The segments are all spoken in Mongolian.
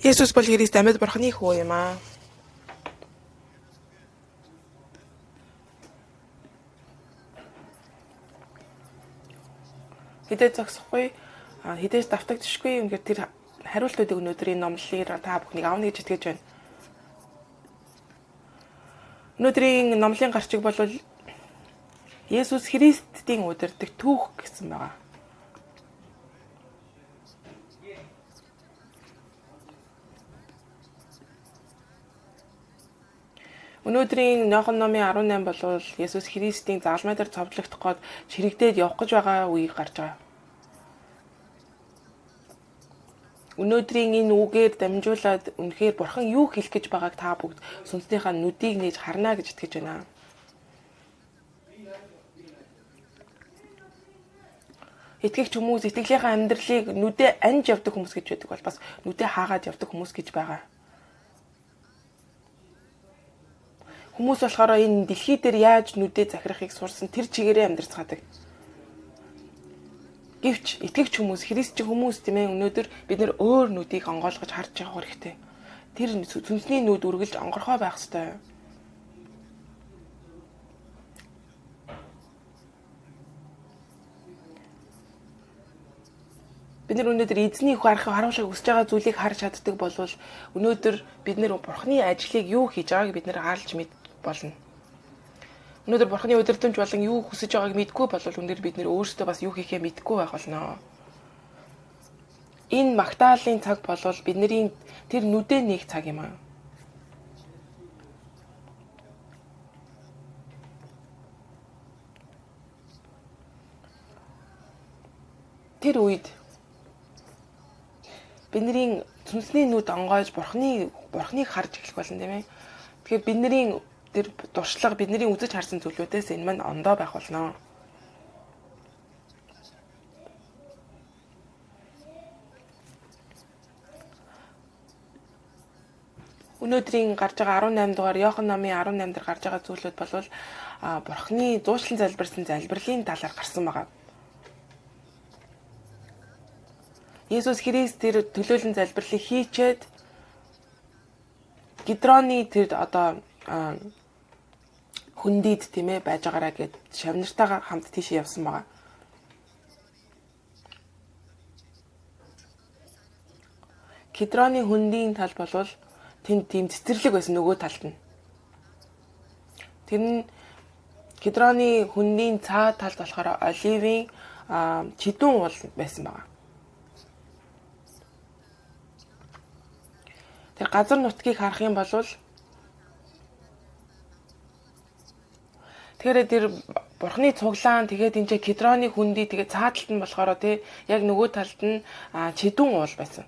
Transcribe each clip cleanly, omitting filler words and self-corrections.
Есүс бол Христ амьд бурхны хүү юм аа. Хідээж зогсохгүй, хідээж давтагдчихгүй. Ингээд тэр хариултуудыг өнөөдрийн номлолыг та бүхнийг авна гэж итгэж байна. Өнөөдрийн номлын гарчиг бол Есүс Христийн удирдах түүх гэсэн байгаа. Өнөөдрийн Иохан номын 18 бол Есүс Христийн заалмай дээр цовдлогдох гээд чирэгдээд явах гэж байгаа үеийг гарч байгаа. Өнөөдрийн энэ үгээр дамжуулаад үнэхээр Бурхан юу хэлэх гэж байгааг та бүгд сүнснийхээ нүдийг нээж харна гэж итгэж байна. Итгэгч хүмүүс итгэлийнхаа амьдралыг нүдээ анж явдаг хүмүүс гэж байдаг бол бас нүдээ хаагаад явдаг хүмүүс гэж байгаа. Хүмүүс болохоор энэ дэлхий дээр яаж нүдээ захирахыг сурсан тэр чигээрээ амьдарцгаадаг. Гэвч итгэгч хүмүүс, христчэн хүмүүс тийм ээ өнөөдөр бид нэр өөр нүдийг онгойлгож харж явах хэрэгтэй. Тэр сүнсний нүд үргэлж онгорхой байх ёстой. Бид нар өнөөдөр эзний их харуулахыг хүсэж байгаа зүйлийг харж чаддаг болвол өнөөдөр бид нэр Бурханы ажлыг юу хийж байгааг бид нэр хаалж мэд болно. Өнөөдөр Бурханы удирдамж болон юу хүсэж байгааг мэдгүй болвол өнөөдөр бид нэр өөрсдөө бас юу хийхээ мэдэхгүй байх болно. Энэ магтаалын цаг болвол бидний тэр нүдээ нээх цаг юм аа. Тэр үед бидний сүнсний нүд онгойж Бурханыг харж эхлэх болно тийм ээ. Тэгэхээр бидний тэр дуршлага бидний үзэж харсан зүйлүүдээс энэ маань ондоо байх болно. Өнөөдрийн гарч байгаа 18 дугаар Иохан номын 18 дээр гарч байгаа зүйлүүд бол Бурханы зуучлан залбирсан залбирлын талаар гарсан байгаа. Есүс Христ тэр төлөөлөн залбирлыг хийчээд Гидроны тэр одоо хүндийд тийм ээ байж байгаараа гэд шавнартайгаа хамт тийш явсан байгаа. Гидроны хүндийн тал болвол тэнд тийм цэцэрлэг байсан нөгөө талд нь. Тэр нь Гидроны хүндийн цаа талд болохоор оливын чидүүн уул байсан байгаа. Тэр газар нутгийг харах юм бол тэгэхээр тэр Бурханы цуглаан тэгээд энэ Кедроны хүндий тэгээд цааталт нь болохоор тий яг нөгөө талд нь чидүүн уул байсан.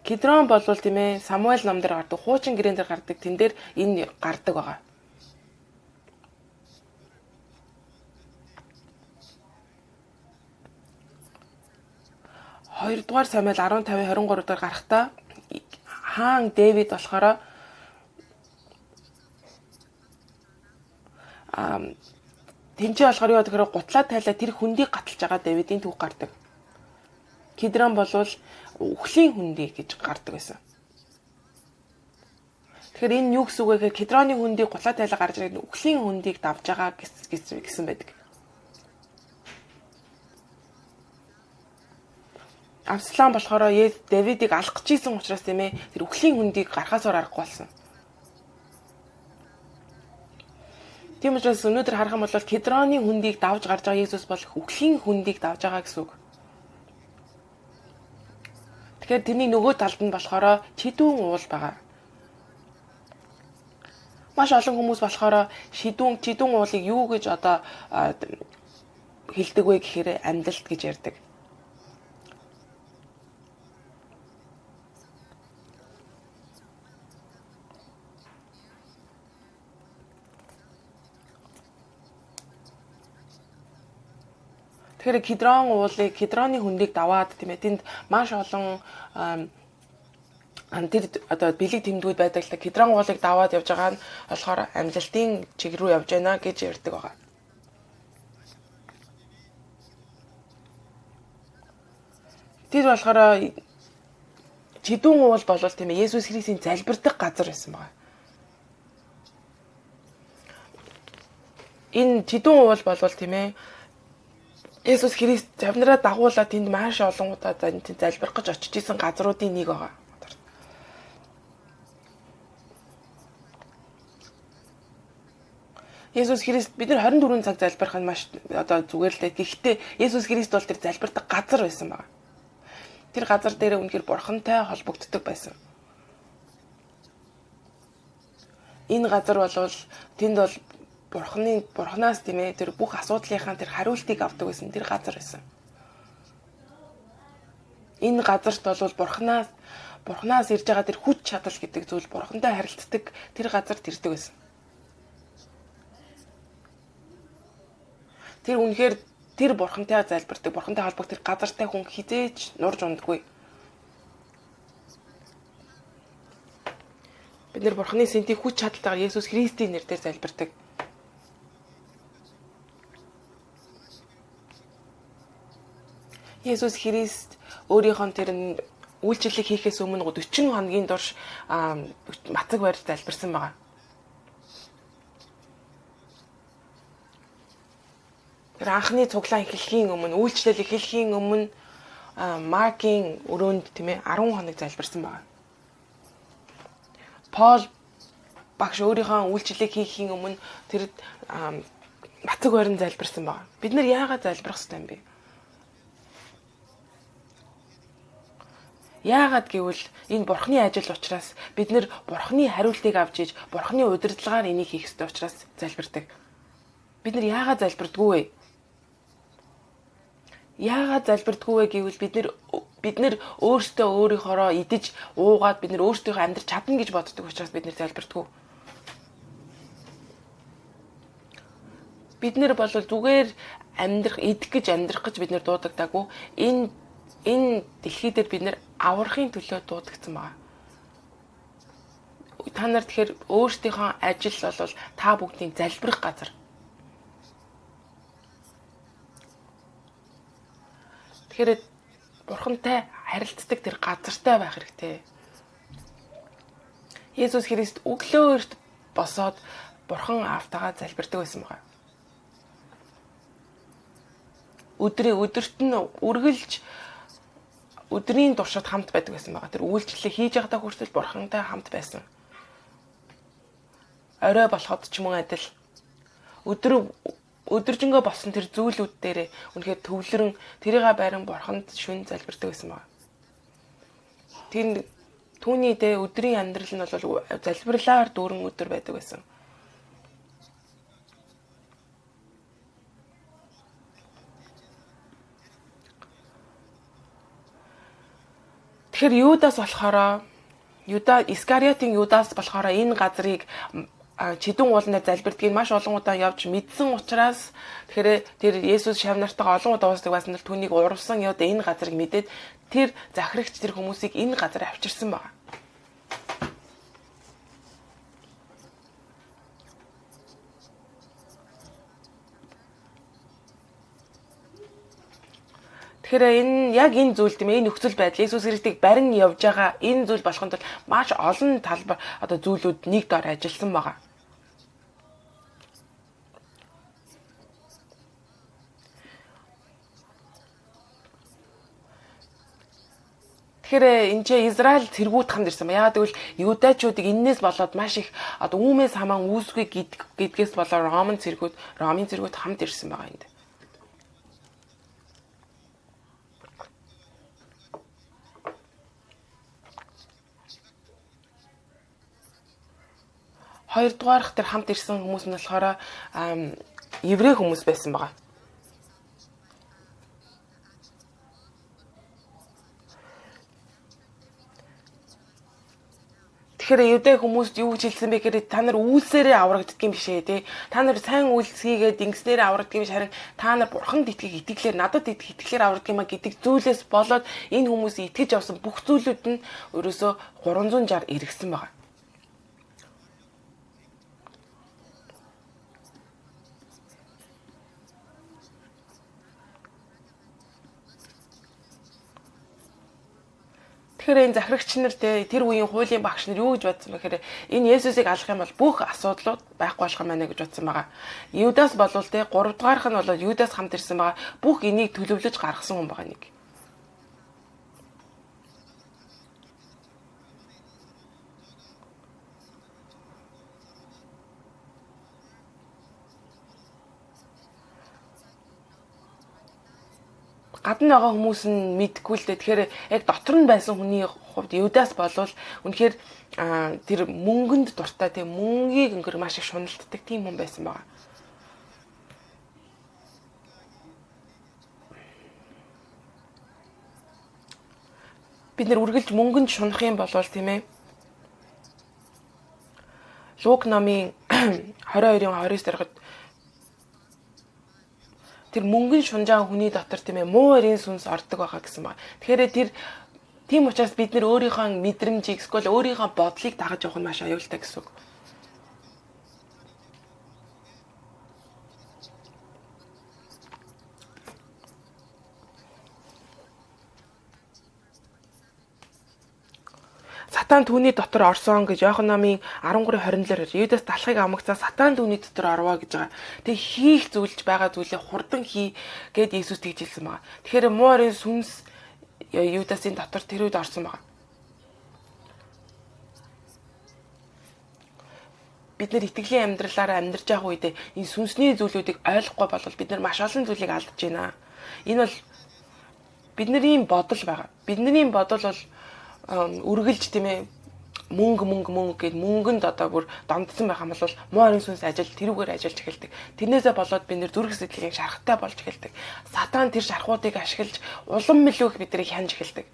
Кедрон бол тийм ээ Самуэль ном дээр гардаг, хуучин гэрэн дээр гардаг, тэн дээр энэ гардаг байгаа. Хоёрдугаар Самуэль 15:23 дээр гарахдаа хаан Дэвид болохоор тэнцээ болохоор юу гэхээр гутлаа тайлаа тэр хүндийг гаталж байгаа Дэвидийн түүх гардаг. Кедрон бол үхлийн хүндий гэж гардаг байсан. Тэгэхээр энэ юу гэсэн үг вэ гэхээр Кедроны хүндийг гутлаа тайлаа гарч ирээд үхлийн хүндийг давж байгаа гэсэн байдаг. Авслам болохоор Дэвидийг алах гэж исэн учраас тийм ээ тэр үхлийн хүндийг гарахаас аргагүй болсон. Тийм учраас өнөөдөр харах юм бол Кедроны хүндийг давж гарч байгаа Есүс бол үхлийн хүндийг давж байгаа гэсэн үг. Тэгэхээр тэрний нөгөө талд нь болохоор чидүүн уул байгаа. Маш олон хүмүүс болохоор чидүүн уулыг юу гэж одоо хэлдэг вэ гэхээр амьдлалт гэж ярьдаг. Тэгэхээр Кедроны хүндийг даваад тийм ээ тэнд маш олон тэр одоо бэлэг тэмдгүүд байдаг л Кедрон уулыг даваад явж байгаа нь болохоор амьдлалтын чиг рүү явж байна гэж ярьдаг байгаа. Тэр болохоор чидүүн уул болвол тийм ээ Есүс Христийн залбирдаг газар байсан байгаа. Энэ чидүүн уул болвол тийм ээ Есүс Христ завнараа дагуулаад тэнд маш олон удаа тэнд залбирах гэж очиж исэн газруудын нэг байгаа. Есүс Христ бид нар 24 цаг залбирах нь маш одоо зүгээр л дээ. Гэхдээ Есүс Христ бол тэр залбирдаг газар байсан байна. Тэр газар дээр үнэхээр Бурхантай холбогддог байсан. Энэ газар болвол тэнд бол Бурханаас тийм ээ тэр бүх асуудлынхаа тэр хариултыг авдаг байсан. Тэр газар байсан. Энэ газарт бол Бурханаас ирж байгаа тэр хүч чадал гэдэг зүйл Бурхантай харилцдаг тэр газарт ирдэг байсан. Тэр үнэхээр тэр Бурхантай залбирдаг, Бурхантай холбогдох тэр газартай хүн хизээж нурж ундаггүй. Бид нэр Бурханы сэнтийг хүч чадалтайгаар Есүс Христийн нэрээр залбирдаг. Есүс Христ өөрийнхөө тэр үйлчлэлийг хийхээс өмнө 40 хоногийн турш мацаг барьж залбирсан байгаа. Тэр анхны цуглаан эхлэхийн өмнө, үйлчлэл эхлэхийн өмнө Маркийн өрөөнд тийм ээ 10 хоног залбирсан байна. Пол багш өөрийнхөө үйлчлэлийг хийхийн өмнө тэр мацаг барин залбирсан байна. Бид нар яагаад залбирах ёстой юм бэ? Яагаад гэвэл энэ Бурханы ажил учраас бид нар Бурханы хариултыг авч иж, Бурханы удирдлагаар энийг хийх ёстой учраас залбирдаг. Бид нар яагаад залбирдаггүй вэ? Яагаад залбирдаггүй вэ гэвэл бид нар өөрсдөө өөрийнхоороо идэж уугаад бид нар өөрсдийнхөө амьдрч чадна гэж боддог учраас бид нар залбирдаггүй. Бид нар бол зүгээр идэх гэж бид нар дуудагдаагүй. Энэ дэлхий дээр бид нар аврахын төлөө дуудагдсан байна. Та нар тэгэхээр өөрсдийнхөө ажил бол та бүгдийн залбирах газар. Тэгэхээр Бурхантай харилцдаг тэр газартай байх хэрэгтэй. Есүс Христ өглөөрт босоод Бурхан Аавтайгаа залбирдаг байсан байна. Өдөрт нь үргэлж өдрийн туршид хамт байдаг байсан байна. Тэр үйлчлэлээ хийж байхдаа хүртэл Бурхантай хамт байсан. Орой болоход ч мөн адил өдөржингөө болсон тэр зүйлүүд дээр үнэхээр төвлөрөн тэрийг байран Бурханд шүн залбирдаг байсан байна. Түүний өдрийн амьдрал нь бол залбирлаар дүүрэн өдөр байдаг байсан. Тэгэхээр Искариотын Юдас болохоор энэ газрыг чидүүн уулнаар залбирдгийг маш олон удаа явж мэдсэн учраас тэгэхээр тэр Есүс шав нартайгаа олон удаа уулздаг байсан л түүнийг урвсан яваад энэ газрыг мэдээд тэр захирагч тэр хүмүүсийг энэ газар авчирсан байна. Тэгэхээр энэ зүйл тийм энэ нөхцөл байдал Есүс Христийг барин явж байгаа энэ зүйл болохын тулд маш олон талбар зүйлүүд нэг дор ажилласан байгаа. Тэгэхээр энэ ч Израиль цэргүүд хамт ирсэн ба. Яагаад гэвэл юдачуудыг энээс болоод маш их үүмээс хамаан үүсгүй гэдгээс болоод Ромын цэргүүд хамт ирсэн байгаа энд. Хоёрдугаарх тэр хамт ирсэн хүмүүс нь болохоор еврей хүмүүс байсан байгаа. Тэгэхээр юудэ хүмүүст юу гэж хэлсэн бэ гэхээр та нар үйлсээрээ аврагддаг юм биш ээ тий. Та нар сайн үйлс хийгээд ингэснээр аврагддаг юм биш харин та нар бурханд итгэлээр надад итгэлээр аврагддаг юм а гэдэг зүйлээс болоод энэ хүмүүс итгэж авсан бүх зүйлүүд нь өөрөөсөө 360 эргэсэн байгаа. Тэгэхээр энэ захирагч нар тэр үеийн хуулийн багш нар юу гэж бодсон бэ гэхээр энэ Есүсийг алах юм бол бүх асуудлууд байхгүй болох юм байна гэж бодсон байгаа. Юдас болвол 3 дугаарх нь бол Юдас хамт ирсэн байгаа. Бүх энийг төлөвлөж гаргасан хүн байгаа нэг. Гадна байгаа хүмүүс нь мэдгүй л дээ. Тэгэхээр яг дотор нь байсан хүний хувьд Юдас болвол үнэхээр тэр мөнгөнд дуртай тийм мөнгийг өнгөр маш их шуналтдаг тийм хүн байсан байгаа. Бид нэр үргэлж мөнгөнд шунах юм болвол тийм ээ. Лук номын 22-ын 29 дараагт тэр мөнгөн шунжаа хүний дотор тийм ээ муу эрийн сүнс ордог байгаа гэсэн байна. Тэгэхээр тийм учраас бид нэр өөрийнхөө мэдрэмжийг эсвэл өөрийнхөө бодлыг дагаж явах нь маш аюултай гэсэн үг. Сатан түүний дотор орсон гэж Иохан номын 13:27-оор Юдас талхыг амагцаа сатан түүний дотор орвоо гэж байгаа. Тэг хийх зүйлж байгаа зүйлээ хурдан хий гэд Иесус тэгж хэлсэн байгаа. Тэгэхээр муурын сүнс Юдасын дотор тэр үед орсон байгаа. Бид нэр итгэлийн амьдралаараа амьдарч байгаа үедээ энэ сүнсний зүйлүүдийг ойлгохгүй болвол бид нар маш олон зүйлийг алдаж байна. Энэ бол бидний бодол байгаа. Бидний бодол бол үргэлж тийм ээ мөнгө гэд мөнгөнд одоо бүр дондсон байх юм бол муурын сүнс тэрүүгээр ажиллаж эхэлдэг. Тэрнээсээ болоод бид нэр зүрх сэтгэлийн шарахтай болж эхэлдэг. Сатан тэр шархуудыг ашиглаж улам мөлөөх биднийг хянж эхэлдэг.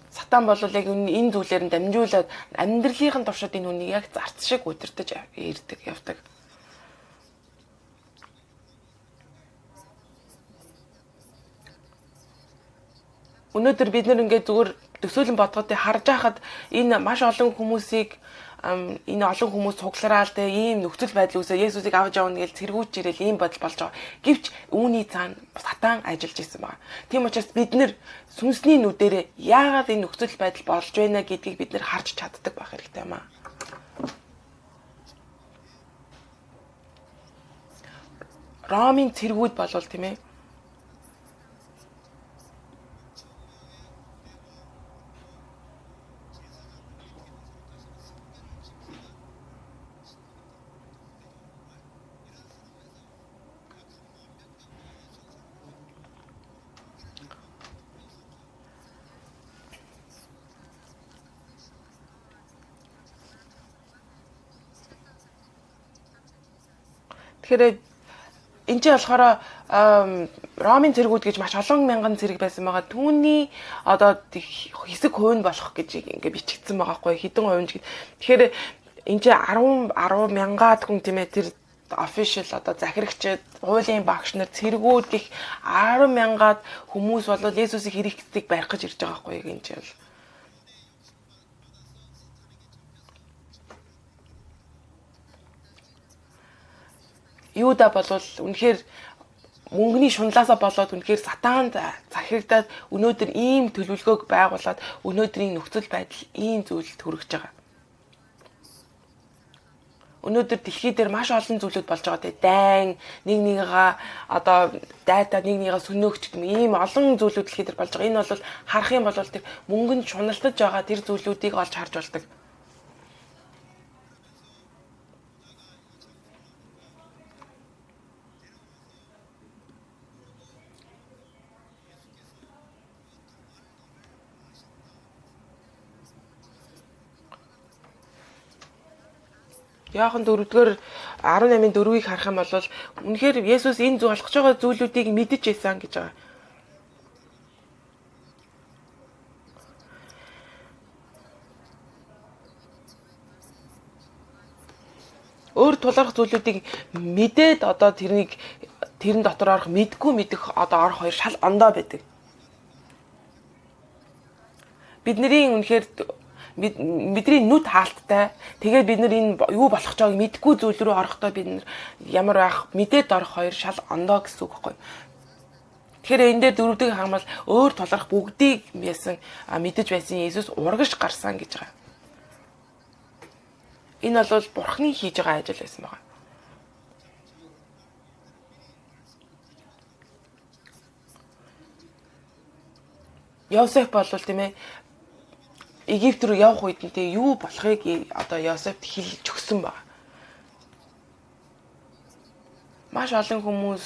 Сатан бол яг энэ зүйлээр нь дамжуулаад амьдралынхын туршид энэ үнийг яг зарц шиг удирдах ирдэг явдаг. Өнөөдөр бид нэр ингээд зүгээр төсөөлөн бодгодыг харж байхад энэ маш олон хүмүүсийг энэ олон хүмүүс цуглараал ийм нөхцөл байдал үүсээ Есүсийг авч явна гэж цэргүүч ирэл ийм бодол болж байгаа. Гэвч үүний цаана сатан ажиллаж ирсэн байна. Тийм учраас бид нэр сүнсний нүдэрээ яагаад энэ нөхцөл байдал болж байна гэдгийг бид нэр харж чаддаг байх хэрэгтэй юм аа. Ромын цэргүүд болвол тийм ээ тэгэхээр энэ ч болохоор Ромын цэргүүд гэж маш олон мянган цэрэг байсан байгаа. Түүний одоо хэсэг хувь нь болох гэж ингээ бичигдсэн байгаа хгүй хэдэн хувь нь. Тэгэхээр энэ ч 10 мянгаад хүн тийм ээ тэр official одоо захирагчид, хуулийн багш нар, цэргүүд гих 10 мянгаад хүмүүс болоод Есүсийг хэрэгцдэг барих гэж ирж байгаа хгүй энэ ч бол. Юуда болвол үнэхээр мөнгөний шунлаасаа болоод үнэхээр сатаанд захирагдаад өнөөдөр ийм төлөвлөгөөг байгуулад өнөөдрийн нөхцөл байдал ийм зүйлд хүрэж байгаа. Өнөөдөр дэлхий дээр маш олон зүйлүүд болж байгаа. Дайн, нэгнийгээ одоо дайта нэгнийгээ сүнөөгч гэм ийм олон зүйлүүд дэлхий дээр болж байгаа. Энэ бол харах юм бол тэр мөнгөнд шуналтаж байгаа тэр зүйлүүдийг олж харж болдог. Яахан 4-р 18-ын 4-ийг харах юм бол үнэхээр Есүс энэ болгож байгаа зүйлүүдийг мэдэж байсан гэж байгаа. Өөр тулгарх зүйлүүдийг мэдээд одоо тэрэн дотор орох мэдэх одоо орох хоёр шал ондоо байдаг. Бидний үнэхээр бидний нүд хаалттай. Тэгээд бид нар энэ юу болох ч байгааг мэдгүй зүйл рүү орохдоо бид нар ямар байх мэдээд орох хоёр шал ондоо гэсэн үг байхгүй. Тэгэхээр энэ дээр дөрөвдөг хамбал өөр тулгарх бүгдийг яасан мэдэж байсан Есүс урагш гарсан гэж байгаа. Энэ бол Бурхны хийж байгаа ажил байсан байна. Йосеф бол тийм ээ Египт рүү явах үед нь юу болохыг одоо Йосефт хэлж өгсөн байна. Маш олон хүмүүс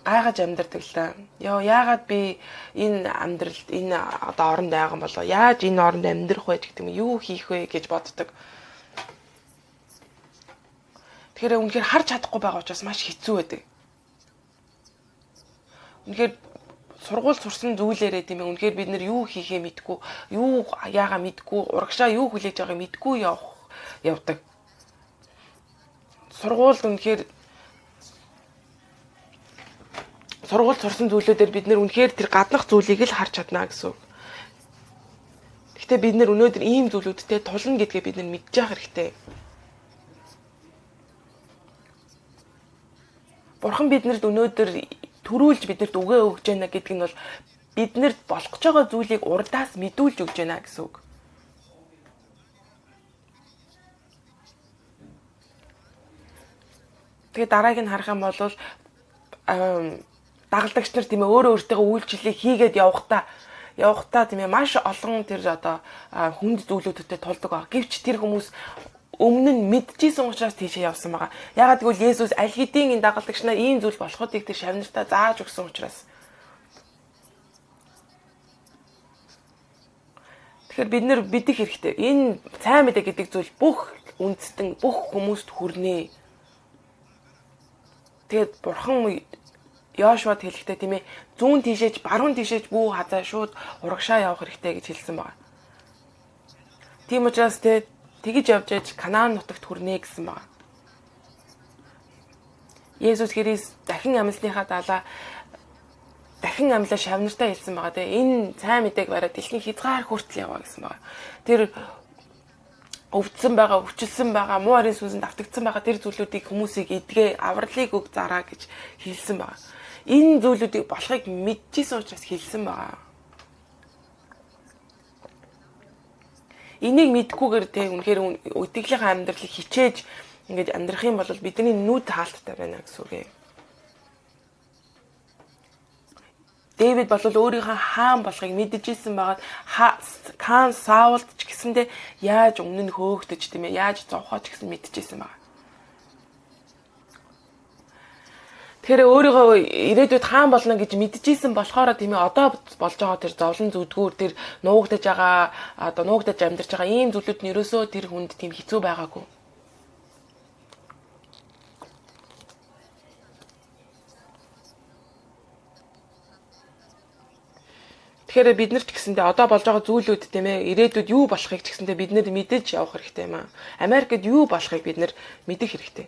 гайхаж амьдардаг л та. Яагаад би энэ амьдралд энэ одоо оронд байгаа болоо? Яаж энэ оронд амьдрах вэ гэдэг юм юу хийх вэ гэж боддог. Тэгэхээр үнэхээр харж чадахгүй байгаа учраас маш хэцүү байдаг. Үнэхээр сургууль сурсан зүйлээрээ тийм ээ үнэхээр бид нэр юу хийхээ мэдгүй, юу яагаа мэдгүй, урагшаа юу хүлээж байгааг мэдгүй явдаг. Сургууль үнэхээр сургууль сурсан зүйлүүдээр бид нэр үнэхээр тэр гаднах зүйлийг л харж чадна гэсэн үг. Гэхдээ бид нэр өнөөдөр ийм зүйлүүдтэй тулна гэдгээ бид нэр мэдж явах хэрэгтэй. Бурхан биднэрт өнөөдөр төрүүлж биднэрт үгээ өгж байна гэдэг нь бол биднэрт болох гэж байгаа зүйлийг урдаас мэдүүлж өгж байна гэсэн үг. Тэгээ дараагийг нь харах юм бол дагалдагч нар тийм ээ өөрөө өөртөө үйлчлэлийг хийгээд явахдаа тийм ээ маш олон тэр одоо хүнд зүйлүүдтэй тулдаг баг. Гэвч тэр хүмүүс өмнө нь мэдчихсэн учраас тийшээ явсан байгаа. Ягаад гэвэл Есүс аль хэдийн энэ дагалдагч нар ийм зүйл болохыг тэр шавнартаа зааж өгсөн учраас. Тэгэхээр бид нэр мэдэх хэрэгтэй. Энэ сайн мэдээ гэдэг зүйл бүх үндэстэн бүх хүмүүст хүрнэ. Тэгээд Бурхан Йошуад хэлэхдээ тийм ээ зүүн тишээж баруун тишээж бүү хазаа шууд урагшаа явах хэрэгтэй гэж хэлсэн байна. Тийм учраас тэгж явж аж Канаан нутагт хүрнэ гэсэн байна. Есүс Христ дахин амьсныхаа далаа дахин амьлаа шавнартаа хэлсэн байгаа. Энэ сайн мэдээг бариад дэлхийн хязгаар хүртэл яваа гэсэн байна. Тэр өвдсөн байгаа, өвчлсөн байгаа, муу арын сүнсэнд автагдсан байгаа тэр зүйлүүдийг хүмүүсийг эдгээ, авралыг өг зараа гэж хэлсэн байна. Энэ зүйлүүдийг болохыг мэдчихсэн учраас хэлсэн байна. Энийг мэдгүйгээр үнэхээр үтгэлийнхаа амьдралыг хичээж ингэж амьдрах юм бол бидний нүд хаалттай байна гэсэн үг ээ. Дэвид бол өөрийнхөө хаан болохыг мэдчихсэн байгаад хаан Саулд ч гэсэндээ яаж өмнө нь хөөгдөж тийм ээ яаж зовхооч гэсэн мэдчихсэн байна. Тэгэхээр өөрийгөө ирээдүйд хаан болно гэж мэдчихсэн болохоор тийм ээ одоо болж байгаа тэр зовлон зүдгүүр тэр нуугдаж байгаа одоо нуугдаж амьдарч байгаа ийм зүйлүүд нь ерөөсөө тэр хүнд тийм хэцүү байгаагүй. Тэгэхээр бид нар ч гэсэндээ одоо болж байгаа зүйлүүд тийм ээ ирээдүйд юу болохыг ч гэсэндээ бид нар мэдэж явах хэрэгтэй юм аа. Америкт юу болохыг бид нар мэдэх хэрэгтэй.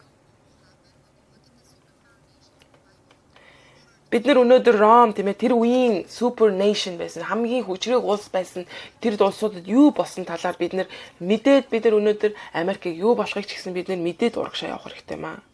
Бид нар өнөөдөр Ром тийм ээ тэр үеийн супер нейшн байсан хамгийн хүчрэг улс байсан тэр улсуудад юу болсон талаар бид нар өнөөдөр Америкийг юу болохыг ч гэсэн бид нар мэдээд урагшаа явах хэрэгтэй юм аа.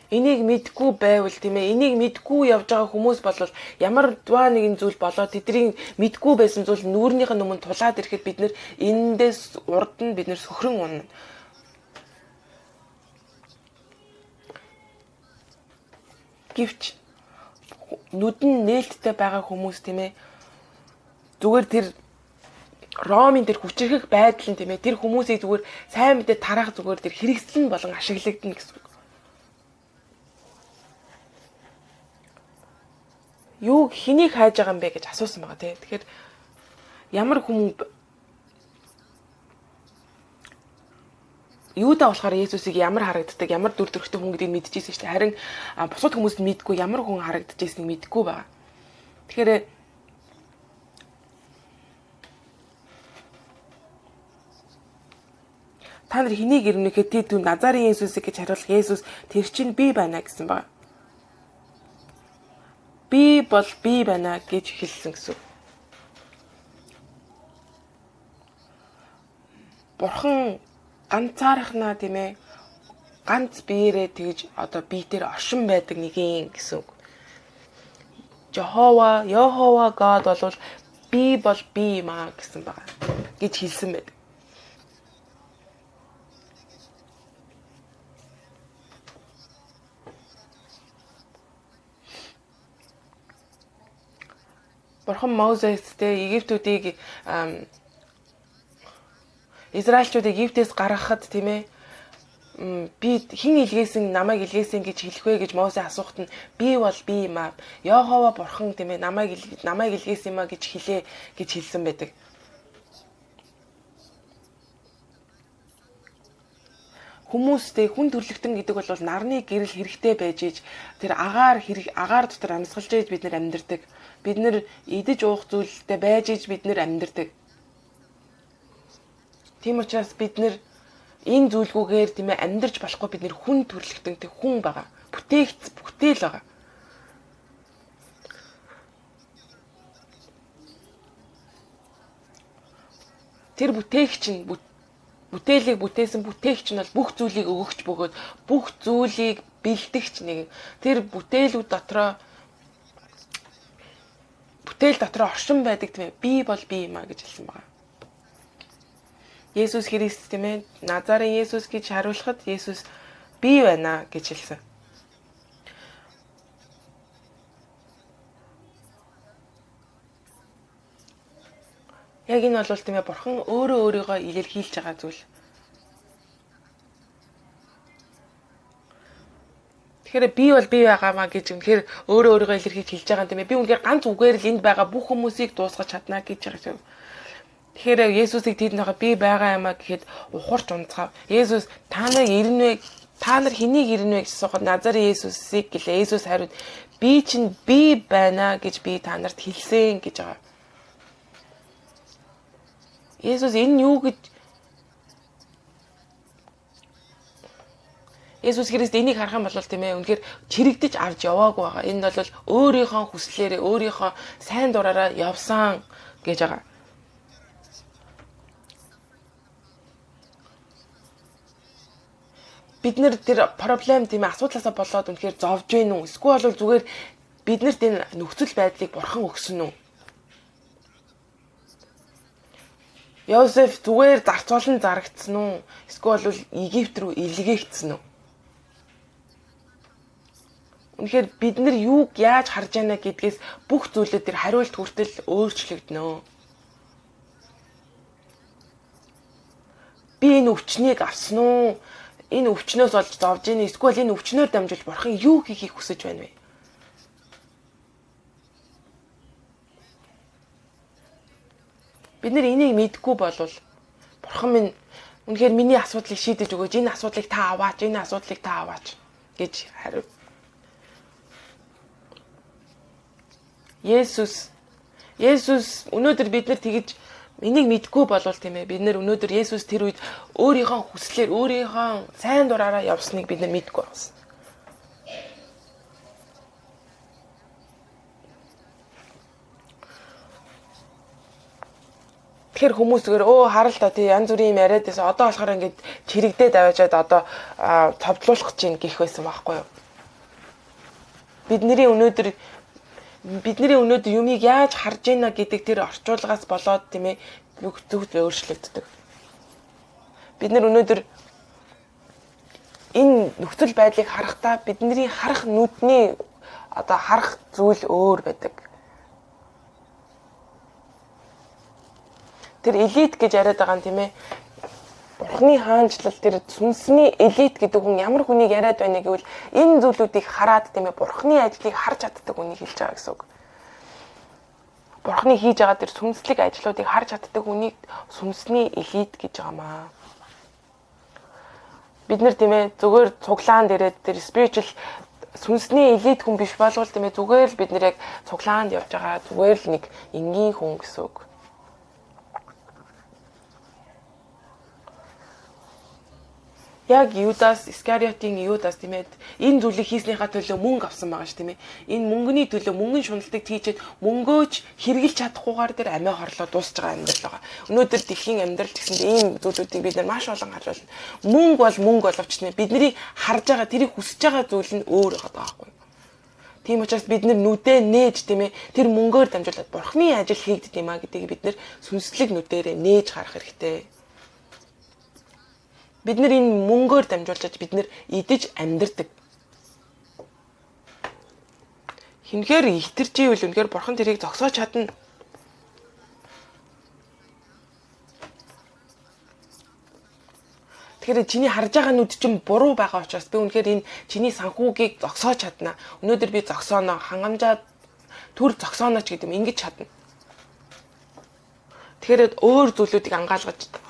Энийг мэдгүй байвал тийм ээ энийг мэдгүй явж байгаа хүмүүс бол ямар два нэгэн зүйл болоо тэдний мэдгүй байсан зүйл нүүрнийх нь өмнө тулаад ирэхэд бид нэр энэндээс урд нь бид нэр сөхрөн унана. Гэвч нүдэн нээлттэй байгаа хүмүүс тийм ээ зүгээр тэр Ромын тэр хүчрхэг байдал нь тийм ээ тэр хүмүүсийг зүгээр сайн мэдээ тарах зүгээр тэр хэрэгслэн болон ашиглагдана гэсэн үг. Юу хэнийг хайж байгаа юм бэ гэж асуусан байгаа тийм. Тэгэхээр ямар хүмүүс Юудаа болохоор Есүсийг ямар харагддаг, ямар дүр төрхтэй хүн гэдгийг мэдчихсэн шүү дээ. Харин бусад хүмүүст мэдгүй ямар хүн харагдчихсэнийг мэдгүй байгаа. Тэгэхээр та нар хэнийг ирнэхэд тий түн Назарын Есүсийг гэж хариулах Есүс тэр чинь би байна гэсэн байна. Би бол би байна гэж хэлсэн гэсэн. Бурхан ганцаархнаа тийм ээ ганц биеэрээ тэгж одоо биетээр оршин байдаг нэгэн гэсэн үг. Йохова God бол би бол би юм аа гэсэн байгаа гэж хэлсэн байдаг. Бурхан Мозестэй Египтүүдийг Израильчуудыг Египтээс гаргахад тийм ээ би хин илгээсэн намайг илгээсэн гэж хэлэх вэ гэж Мосе асуухад нь би бол би юм аа. Йохова бурхан тийм ээ намайг илгээсэн юм аа гэж хэлээ гэж хэлсэн байдаг. Хүмүүстэй хүн төрлөختөн гэдэг бол нарны гэрэл хэрэгтэй байж иж тэр агаар дотор амьсгалж иж бид нар амьдардаг. Бид нар идэж уух зүйлтэй байж иж бид нар амьдардаг. Тийм учраас бид нар энэ зүйлгүйгээр тийм ээ амьдарч болохгүй бид нэр хүн төрлөختөнтэй хүн байгаа. Бүтээл байгаа. Тэр бүтээгч нь бүтээлийг бүтээсэн бүтээгч нь бол бүх зүйлийг өгөгч бөгөөд бүх зүйлийг бэлдэгч нэг. Тэр бүтээл дотроо оршин байдаг тийм ээ. Би бол би юм а гэж хэлсэн байгаа. Есүс Христ тийм ээ Назарын Есүс гэж хариулахад Есүс би байна гэж хэлсэн. Яг энэ бол тийм ээ бурхан өөрийгөө илэрхийлж байгаа зүйл. Тэгэхээр би бол би байгаамаа гэж үнэхээр өөрийгөө илэрхийлж хэлж байгаа юм тийм ээ. Би үнэхээр ганц үгээр л энд байгаа бүх хүмүүсийг дуусгаж чадна гэж байгаа юм. Тэгэхээр Есүсийг тэдэнд байгаа би байгаа юмаа гэхэд ухарч унцгаав. Есүс та нар ирнэ вэ? Та нар хэнийг ирнэ вэ гэж асуухад Назарын Есүсийг гэлээ. Есүс хариуд би чинь би байна гэж би та нарт хэлсэн гэж байгаа. Есүс энэ юу гэж Есүс Христ энийг харах юм бол тийм ээ үнэхээр чирэгдэж авч яваагүй байгаа. Энэ бол өөрийнхөө хүслээрээ өөрийнхөө сайн дураараа явсан гэж байгаа. Бид нэр тэр проблем тийм ээ асуудлаасаа болоод үнэхээр зовж гин үү? Эсвэл бол зүгээр биднэрт энэ нөхцөл байдлыг бурхан өгсөн үү? Йосеф зүгээр зарцуулан зарагдсан уу? Эсвэл бол Египт рүү илгээгдсэн үү? Үнэхээр бид нар юуг яаж харж байна гэдгээс бүх зүйлүүд тэр хариулт хүртэл өөрчлөгдөнө. Би энэ өвчнийг авсан уу? Энэ өвчнөөс олж зовж ийн эсвэл энэ өвчнөөр дамжуулж бурхан юу хийхийг хүсэж байна вэ? Бид нэр энийг мэдгүй болвол бурхан минь үнэхээр миний асуудлыг шийдэж өгөөч, энэ асуудлыг та аваач гэж хариу. Есүс өнөөдөр бид нар тэгж энийг мэдгүй болвол тийм ээ бид нар өнөөдөр Есүс тэр үед өөрийнхөө хүслээр өөрийнхөө сайн дураараа явсныг бид нар мэдгүй байсан. Тэгэхээр хүмүүс зүгээр харал та тий янз бүрийн юм яриад байсан. Одоо болохоор ингээд чирэгдээд аваачаад одоо цовдлуулах гэж гэх байсан байхгүй юу? Бидний өнөөдөр юмыг яаж харж ийна гэдэг тэр орчуулгаас болоод тийм ээ бүх зүйл өөрчлөгддөг. Бид нар өнөөдөр энэ нөхцөл байдлыг харахтаа бидний харах нүдний харах зүйл өөр байдаг. Тэр элит гэж яриад байгаа юм тийм ээ. Бурхны хаанчлал тэр сүнсний элит гэдэг хүн ямар хүнийг яриад байна гэвэл энэ зүйлүүдийг хараад тийм ээ бурхны ажлыг харж чаддаг хүнийг хэлж байгаа гэсэн үг. Бурхны хийж байгаа тэр сүнслэг ажлуудыг харж чаддаг хүнийг сүнсний элит гэж байгаамаа. Бид нар тийм ээ зүгээр цуглаан дээрээ тэр spiritual сүнсний элит хүн биш болвол тийм ээ зүгээр л бид нэр яг цуглаанд явж байгаа зүгээр л нэг энгийн хүн гэсэн үг. Яг Юдас Искариотын Юдас тийм ээ энэ зүйлийг хийснийхаа төлөө мөнгө авсан байгаа ш тийм ээ. Энэ мөнгөний төлөө мөнгөн шуналтыг тийчээд мөнгөөч хэрэгжилж чадахгүйгээр тэр амиа хорлоо дуусж байгаа амьдрал байгаа. Өнөөдөр дэлхийн амьдрал гэсэнд ийм зүйлүүдийг бид нар маш олон харж байна. Мөнгө бол мөнгө боловч тийм ээ бидний харж байгаа тэрийг хүсэж байгаа зүйл нь өөр байгаа байхгүй. Тийм учраас бид нүдээ нээж тийм ээ тэр мөнгөөр дамжуулаад бурхны ажил хийгддэг юм а гэдгийг бид сүнслэг нүдээрээ нээж харах хэрэгтэй. Бид энэ мөнгөөр дамжуулж бид идэж амьдардаг. Хинхээр ихтэрч ивэл үнэхээр бурхан тэрийг зогсоож чадна. Тэгэхээр чиний харж байгаа нүд чинь буруу байгаа учраас би үнэхээр энэ чиний санхүүгийг зогсоож чадна. Өнөөдөр би зогсооно хангамжаа төр зогсооно ч гэдэг юм ингэж чадна. Тэгэхээр өөр зүйлүүдийг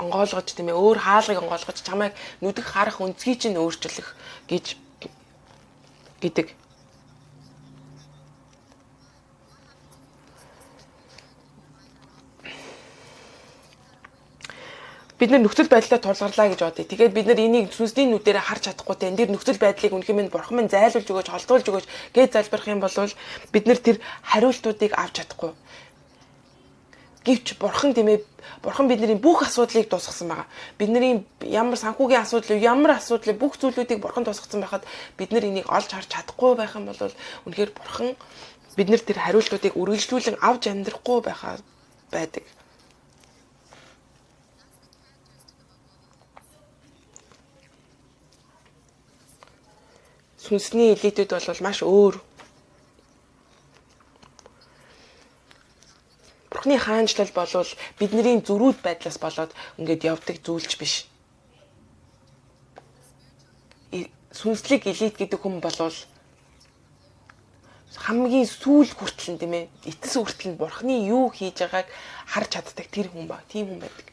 онгоолгож тийм ээ өөр хаалгыг онгоолгож чамайг нүдийг харах өнцгийг чинь өөрчлөх гэдэг. Бид нөхцөл байдлаа тулгарлаа гэж бодъё. Тэгээд бид энийг сүнсний нүдээр харж чадахгүй те. Энэ нөхцөл байдлыг үнэхээр минь бурхан минь зайлуулж өгөөж, холдуулж өгөөж гэж залбирах юм бол бид тэр хариултуудыг авч чадахгүй. Гэвч бурхан тийм ээ бурхан бидний бүх асуудлыг дуусгасан байгаа. Бидний ямар санхүүгийн асуудал, ямар асуудал бүх зүйлүүдийг бурхан дуусгасан байхад бид энийг олж харж чадахгүй байх юм бол үнэхээр бурхан бид тэр хариултуудыг үргэлжлүүлэн авч амьдрахгүй байдаг. Сүнсний элитүүд бол маш өөр. Бурхны хаанчлал болвол бидний зөрүүд байдлаас болоод ингээд явдаг зүйлч биш. Сүнслэг элит гэдэг хүн болвол хамгийн сүүл хүртэл тийм ээ эцэс хүртэл бурхны юу хийж байгааг харж чаддаг тэр хүн ба. Тийм хүн байдаг.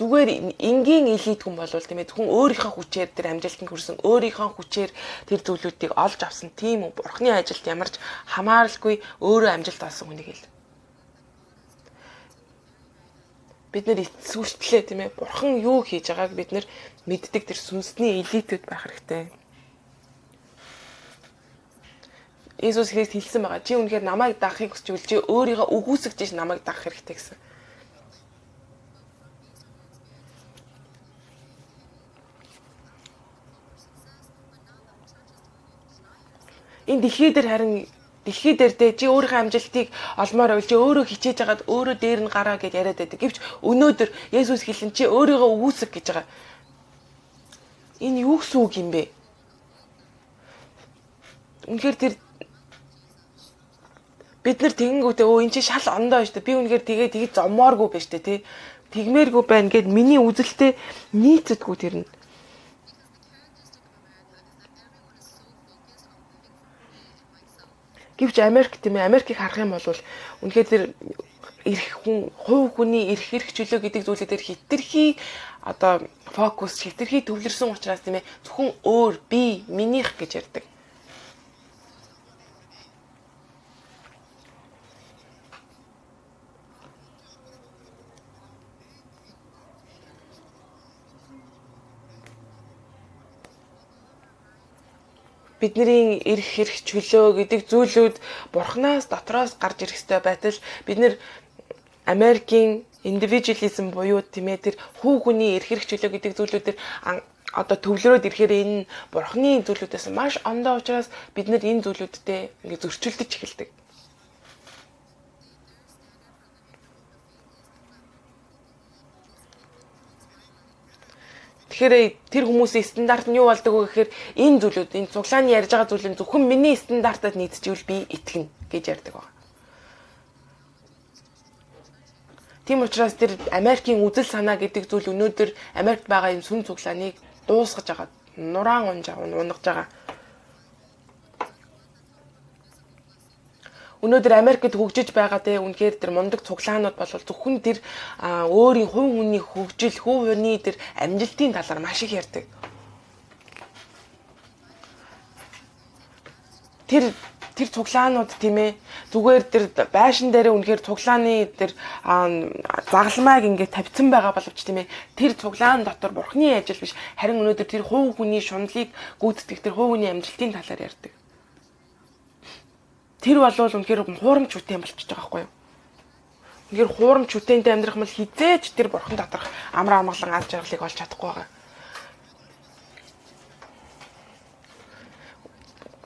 Зүгээр энгийн элит хүн болвол тийм ээ хүн өөрийнхөө хүчээр тэр амжилтанд хүрсэн, өөрийнхөө хүчээр тэр зүйлүүдийг олж авсан тийм үү. Бурхны ажилд ямарч хамааралгүй өөрөө амжилт олсон хүнийг хэл. Бид эцсүртлээ тийм ээ бурхан юу хийж байгааг бид мэддэг тэр сүнсний элитүүд байх хэрэгтэй. Иесус Христ хэлсэн байгаа. Чи үнэхээр намайг дагахыг хүсч үл чи өөрийгөө үгүйсгэж намайг дагах хэрэгтэй гэсэн. Энэ дэлхий дээр чи өөрийнхөө амжилтыг олмоор байл чи өөрөө хичээж хагаад өөрөө дээр нь гараа гэж яриад байдаг. Гэвч өнөөдөр Есүс хэлсэн чи өөрийгөө үгүйсэг гэж байгаа. Энэ юу гэсэн үг юм бэ? Үнэхээр тэр бид тэгэнгүүтээ энэ чи шал ондоо шүү дээ. Би үнэхээр тэгээ зомооргүй байна шүү дээ тий. Тэгмээргүй байна гэд миний үзэлтэй нийцэдгүй тэр нь. Гэвч Америк тийм ээ Америкийг харах юм бол үнэхээр тэр хувь хүний эрх чөлөө гэдэг зүйлүүдээр хитрхи фокус хитрхи төвлөрсөн учраас тийм ээ зөвхөн өөр би минийх гэж ярьдаг. Бидний эрх чөлөө гэдэг зүйлүүд бурхнаас дотроос гарч ирэх ёстой байтал бид Америкийн индивидуализм буюу тийм ээ тэр хувь хүний эрх чөлөө гэдэг зүйлүүдээр төвлөрөөд ирэхээр энэ бурхны зүйлүүдээс маш ондоо учраас бид энэ зүйлүүдтэй ингээд зөрчилдөж эхэлдэг. Тэгэхээр тэр хүмүүсийн стандарт нь юу болдог вэ гэхээр энэ зүйлүүд энэ цуглааны ярьж байгаа зүйл нь зөвхөн миний стандартад нийцчихвэл би итгэнэ гэж ярьдаг байна. Тийм учраас тэр Америкийн үзэл санаа гэдэг зүйл өнөөдөр Америкт байгаа юм сүн цуглааныг дуусгаж байгаа, нураан унгаж байгаа. Өнөөдөр Америкт хөгжиж байгаа те үнэхээр тэр мундаг цуглаанууд бол зөвхөн тэр өөрийн хувь хүний хөгжил, хувь хүний тэр амжилтын талаар маш их ярьдаг. Тэр тэр цуглаанууд тийм ээ зүгээр тэр байшин дээр үнэхээр цуглааны тэр загалмайг ингээд тавьсан байгаа боловч тийм ээ тэр цуглаан дотор бурхны ажил биш харин өнөөдөр тэр хуу хүний шунлыг гүйцэтгэх тэр хуу хүний амжилтын талаар ярьдаг. Тэр болвол үнэхээр хуурамч үтэн болчихж байгаа байхгүй юу? Үнэхээр хуурамч үтэнтэй амьдрах мал хизээч тэр бурхан доторх амар амгалан аз жаргалыг олж чадахгүй байгаа.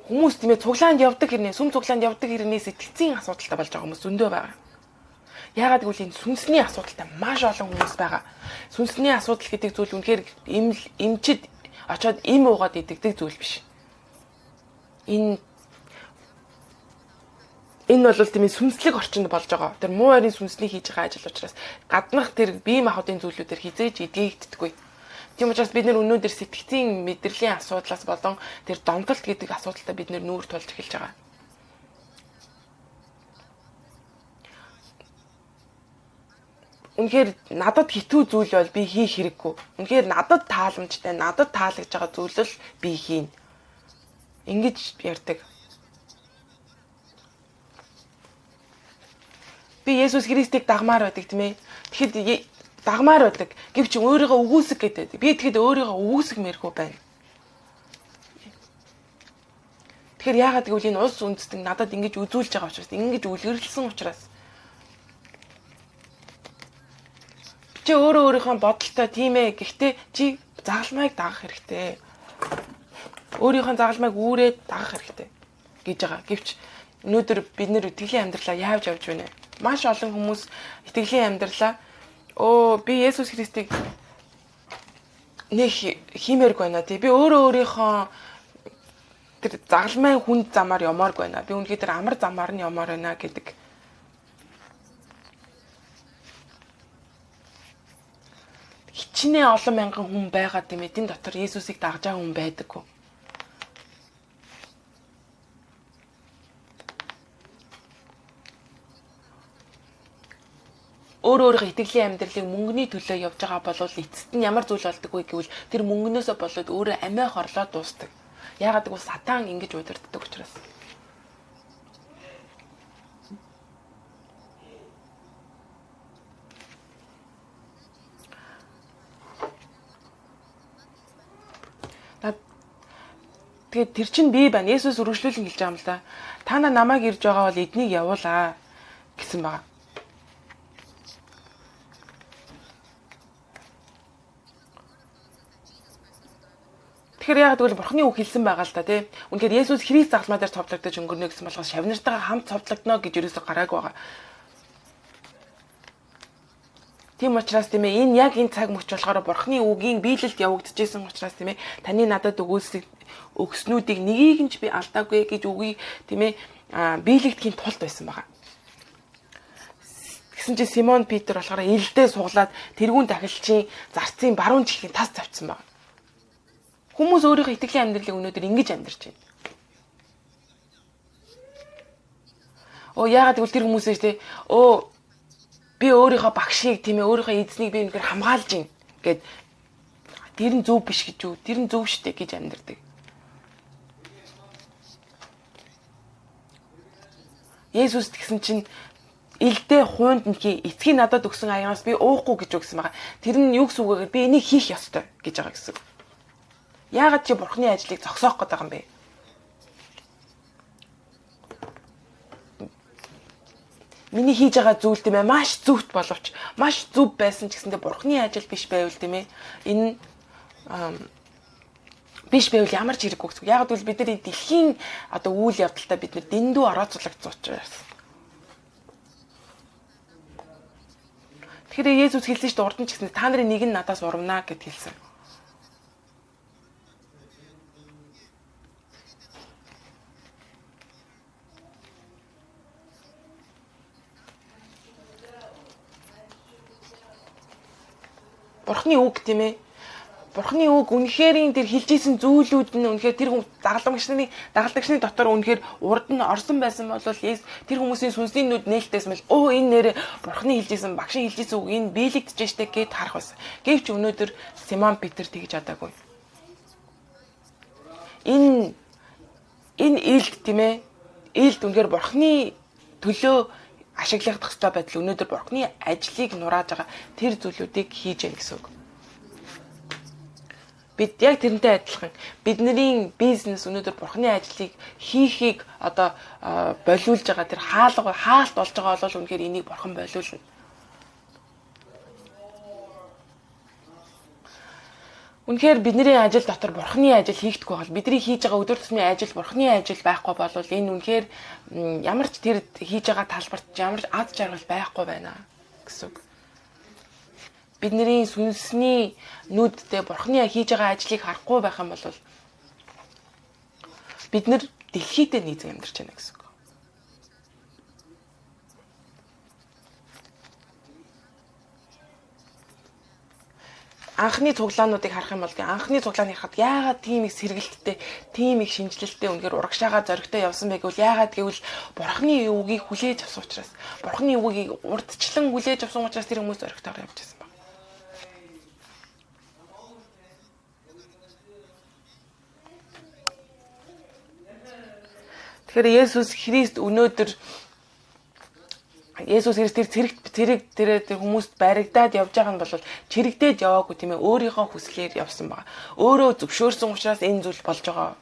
Хүмүүс тийм ээ цуглаанд явдаг хэрнээ, сүм цуглаанд явдаг хэрнээ сэтгцийн асуудалтай болж байгаа хүмүүс зөндөө байгаа. Яагаад гэвэл энэ сүнсний асуудалтай маш олон хүмүүс байгаа. Сүнсний асуудал гэдэг зүйл үнэхээр эмчид очоод им уугаад идэгдэг зүйл биш. Энэ бол тийм ээ сүнслэг орчинд болж байгаа. Тэр муу харийн сүнсний хийж байгаа ажил учраас гаднах тэр бие махбодын зүйлүүдээр хизээж эдгээгддэггүй. Тийм учраас бид нэр өнөөдөр сэтгцийн мэдрэлийн асуудлаас болон тэр домтолт гэдэг асуудалтай бид нэр нүүр тулж эхэлж байгаа. Үнэхээр надад хитүү зүйл бол би хийх хэрэггүй. Үнэхээр надад тааламжтай, надад таалагдж байгаа зүйл л би хийн. Ингэж ярьдаг. Би Есүс Христийг дагмаар байдаг тийм ээ. Тэгэхэд дагмаар байдаг. Гэвч өөрийгөө үгүйсэх гэдэг. Би тэгэхэд өөрийгөө үгүйсэх мэрхүү байна. Тэгэхээр яагаад гэвэл энэ улс үндэстэн надад ингэж үзүүлж байгаа учраас, ингэж үлгэрлсэн учраас. Чи өөрийнхөө бодолтой тийм ээ. Гэхдээ чи загалмайг дагах хэрэгтэй. Өөрийнхөө загалмайг үүрээд дагах хэрэгтэй гэж байгаа. Гэвч өнөөдөр бид нэр итгэлийн амьдралаа яавж явж байна. Маш олон хүмүүс итгэлийн амьдралаа би Есүс Христийг нэг хиймээргүй байна тий. Би өөрийнхөө тэр загалмай хүнд замаар ямааргүй байна. Би үнэхээр тэр амар замаар нь ямаар байна гэдэг. Хичнээн олон мянган хүн байгаа тийм ээ. Тэн дотор Есүсийг дагж байгаа хүн байдаггүй. Өөрийнхөө итгэлийн амьдралыг мөнгөний төлөө явж байгаа бол эцэст нь ямар зүйл болдог вэ гэвэл тэр мөнгнөөсөө болоод өөрөө амиа хорлоо дуустдаг. Яагаад гэвэл сатан ингэж удирддаг учраас. Тэгээд тэр чинь би байна. Есүс үргэлжлүүлэн хэлж байгаа юм л да. Та намайг ирж байгаа бол эднийг явуулаа гэсэн байна. Тэгэхээр яагаад гэвэл бурхны үг хэлсэн байгаа л да тий. Үнэхээр Есүс Христ загалмай дээр цовдлогдож өнгөрнө гэсэн болохоос шавнартайгаа хамт цовдлогдно гэж юусоо гараагүй байгаа. Тийм учраас тийм ээ энэ яг энэ цаг мөч болохоор бурхны үгийн биелэлд явагдчихсэн учраас тийм ээ таны надад өгснүүдийг нэгийг нь ч би алдаагүй гэж үгийг тийм ээ биелэгдэхийн тулд байсан байгаа. Тэгсэн чинь Симон Петр болохоор элдээ суглаад тэрүүн дахилчийн зарцын баруун чихлийн тас тавьсан байна. Хүмүүс өөрийнхөө итгэлийн амьдралыг өнөөдөр ингэж амьдарч байна. Яагаад гэвэл тэр хүмүүсээс тий би өөрийнхөө багшийг тийм ээ өөрийнхөө эзнийг би үнэхээр хамгаалж гин гэд тэр нь зөв биш гэж үү? Тэр нь зөв штэ гэж амьдардаг. Есүс тэгсэн чинь элдээ хуунд нөхий эцгийг надад өгсөн аягаас би уухгүй гэж өгсөн байгаа. Тэр нь юу гэсэн үг вэ? Би энийг хийх ёстой гэж байгаа гэсэн. Яагаад чи бурхны ажлыг зогсоох гээд байгаа юм бэ? Миний хийж байгаа зүйл тийм ээ маш зөвхт боловч маш зөв байсан ч гэсэндээ бурхны ажил биш байвал тийм ээ энэ биш байвал ямар ч хэрэггүй гэсэн. Яагаад гэвэл бид нар энэ дэлхийн үйл явдалтай бид нар дэндүү орооцуулагдсан учраас. Тэгэхээр Есүс хэлсэн шүү дээ урд нь ч гэсэн та нарын нэг нь надаас урвнаа гэд хэлсэн. Бурхны үг тийм ээ. Бурхны үг үнэхээр тэр хэлж исэн зүйлүүд нь үнэхээр тэр дагалдагчны дотор үнэхээр урд нь орсон байсан бол тэр хүмүүсийн сүнсний нүд нээлттэйсэн бол энэ нэрэ Бурхны хэлж исэн багшийн хэлж исэн үг энэ биелэгдэж штэ гэд харах байсан. Гэвч өнөөдөр Симон Петр тэгж чадаагүй. Энэ элд тийм ээ ээлд үнээр бурхны төлөө ашиглах ёстой байдал өнөөдөр бурхны ажлыг нурааж байгаа тэр зүйлүүдийг хийж яах гэсэн үг. Бид яг тэрнтэй адилхан бидний бизнес өнөөдөр бурхны ажлыг хийхийг одоо болиулж байгаа тэр хаалт болж байгаа бол үнэхээр энийг бурхан болиулна. Үнэхээр бидний ажил дотор бурхны ажил хийгдэхгүй бол бидний хийж байгаа өдөр тутмын ажил бурхны ажил байхгүй бол энэ үнэхээр ямар ч тэр хийж байгаа талбарт ямар ч ад жаргал байхгүй байна гэсэн үг. Бидний сүнсний нүдтэй бурхны хийж байгаа ажлыг харахгүй байх юм бол бид нэр дэлхийдээ нийцэн амьдарч байна гэсэн үг. Анхны цуглаануудыг харах юм бол анхны цуглааны харахад яагаад тийм их сэргэлттэй, тийм их шинжилэлттэй үнээр урагшаага зоригтой явсан бэ гэвэл яагаад гэвэл бурхны үгийг хүлээж авсан учраас, бурхны үгийг урдчлан хүлээж авсан учраас тэр хүмүүс зоригтойгоор явж байсан баг. Тэгэхээр Есүс Христ өнөөдөр Есүс Христ тэр хүмүүст баригдаад явж байгаа нь бол чирэгдээд яваагүй тийм ээ, өөрийнхөө хүслээр явсан байна. Өөрөө зөвшөөрсөн учраас энэ зүйл болж байгаа.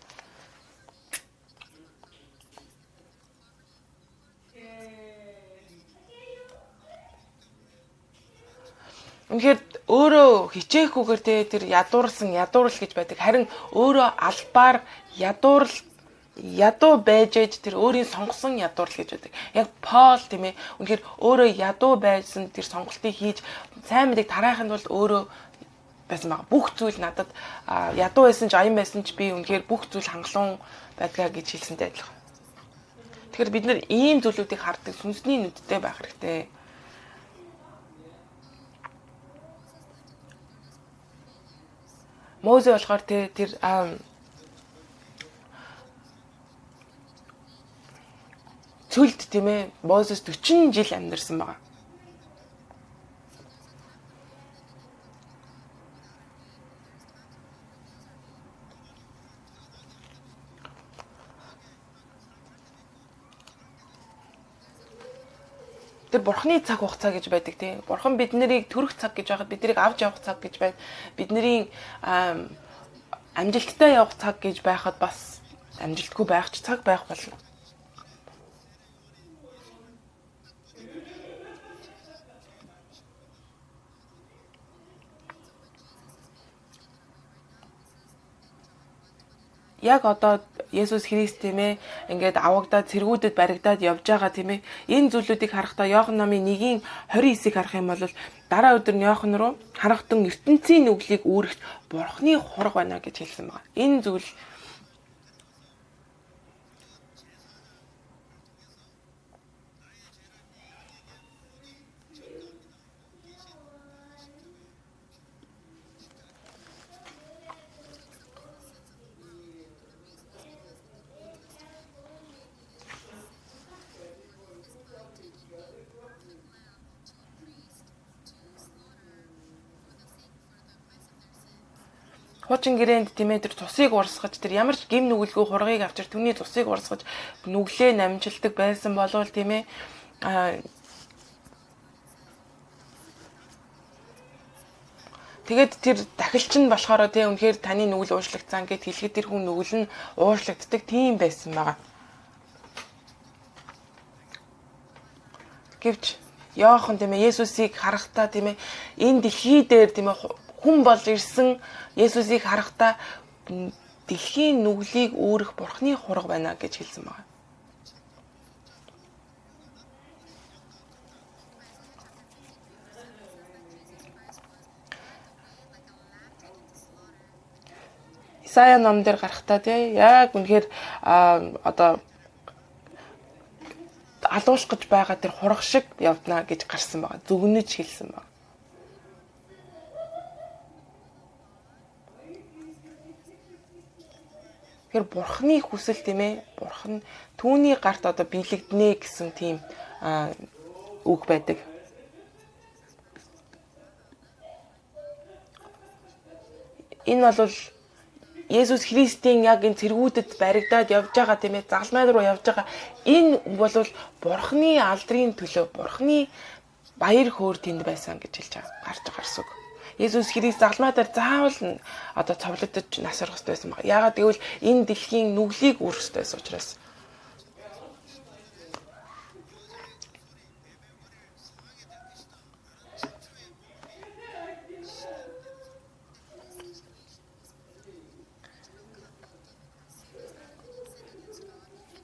Үнэхээр өөрөө хичээхгүйгээр тэр ядуурл гэж байдаг. Харин өөрөө албаар ядуу байж тэр өөрийн сонгосон ядуурл гэж байдаг. Яг Пол тийм ээ. Үнэхээр өөрөө ядуу байсан тэр сонголтыг хийж сайн мэдээ тараахын тулд өөрөө байсан байгаа. Бүх зүйл надад ядуу байсан ч аян байсан ч би үнэхээр бүх зүйл хангалуун байдгаа гэж хэлсэнтэй адилхан. Тэгэхээр бид нэр ийм зүйлүүдийг хардаг сүнсний нүдтэй байх хэрэгтэй. Мозе болохоор тэр цөлд тийм ээ Мозес 40 жил амьдарсан байгаа. Тэр бурхны цаг хугацаа гэж байдаг тийм. Бурхан биднийг төрөх цаг гэж байхад биднийг авч явах цаг гэж байна. Бидний амжилттай явах цаг гэж байхад бас амжилтгүй байх ч цаг байх болно. Яг одоо Есүс Христ тийм ээ ингээд авагдаад цэргүүдэд баригдаад явж байгаа тийм ээ энэ зүйлүүдийг харахтаа Иохан номын 1:29-ыг харах юм бол дараа өдөр нь Иохан руу харахтун ертөнцийн нүглийг үүрэгт бурхны хураг байна гэж хэлсэн байна. Энэ зүйл хуучин гэрээнд тийм ээ тэр цусыг урсгаж тэр ямар ч гим нүгэлгүй хургийг авчир түүний цусыг урсгаж нүглээ намжилдаг байсан болвол тийм ээ тэгээд тэр дахилч нь болохоор тийм үнэхээр таны нүгэл уушлагдсан гэд хэлэхэд тэр хүн нүгэл нь уушлагддаг тийм байсан байгаа. Гэвч Иохан тийм ээ Есүсийг харахтаа тийм ээ энэ дэлхий дээр тийм ээ хүн болж ирсэн Есүсийг харахтаа дэлхийн нүглийг үүрэх бурхны хураг байна гэж хэлсэн байна. Исая ном дээр гарахтаа тий яг үнэхээр одоо алуулах гэж байгаа тэр хураг шиг явдана гэж гарсан байна. Зүгнэж хэлсэн байна. Тэгэхээр бурхны хүсэл тийм ээ бурхан түүний гарт одоо биелэгдэнэ гэсэн тийм үг байдаг. Энэ бол Есүс Христийн яг энэ цэргүүдэд баригдаад явж байгаа тийм ээ, загалмай руу явж байгаа энэ бол Бурхны алдрын төлөө, Бурхны баяр хөөр тэнд байсан гэж хэлж байгаа. Гарч байгаа гэсэн үг. Есүс Христ загалмай дээр заавал одоо цовлогдож нас орох хэрэгтэй байсан баг. Яагаад гэвэл энэ дэлхийн нүглийг үүрэх хэрэгтэй байсан учраас.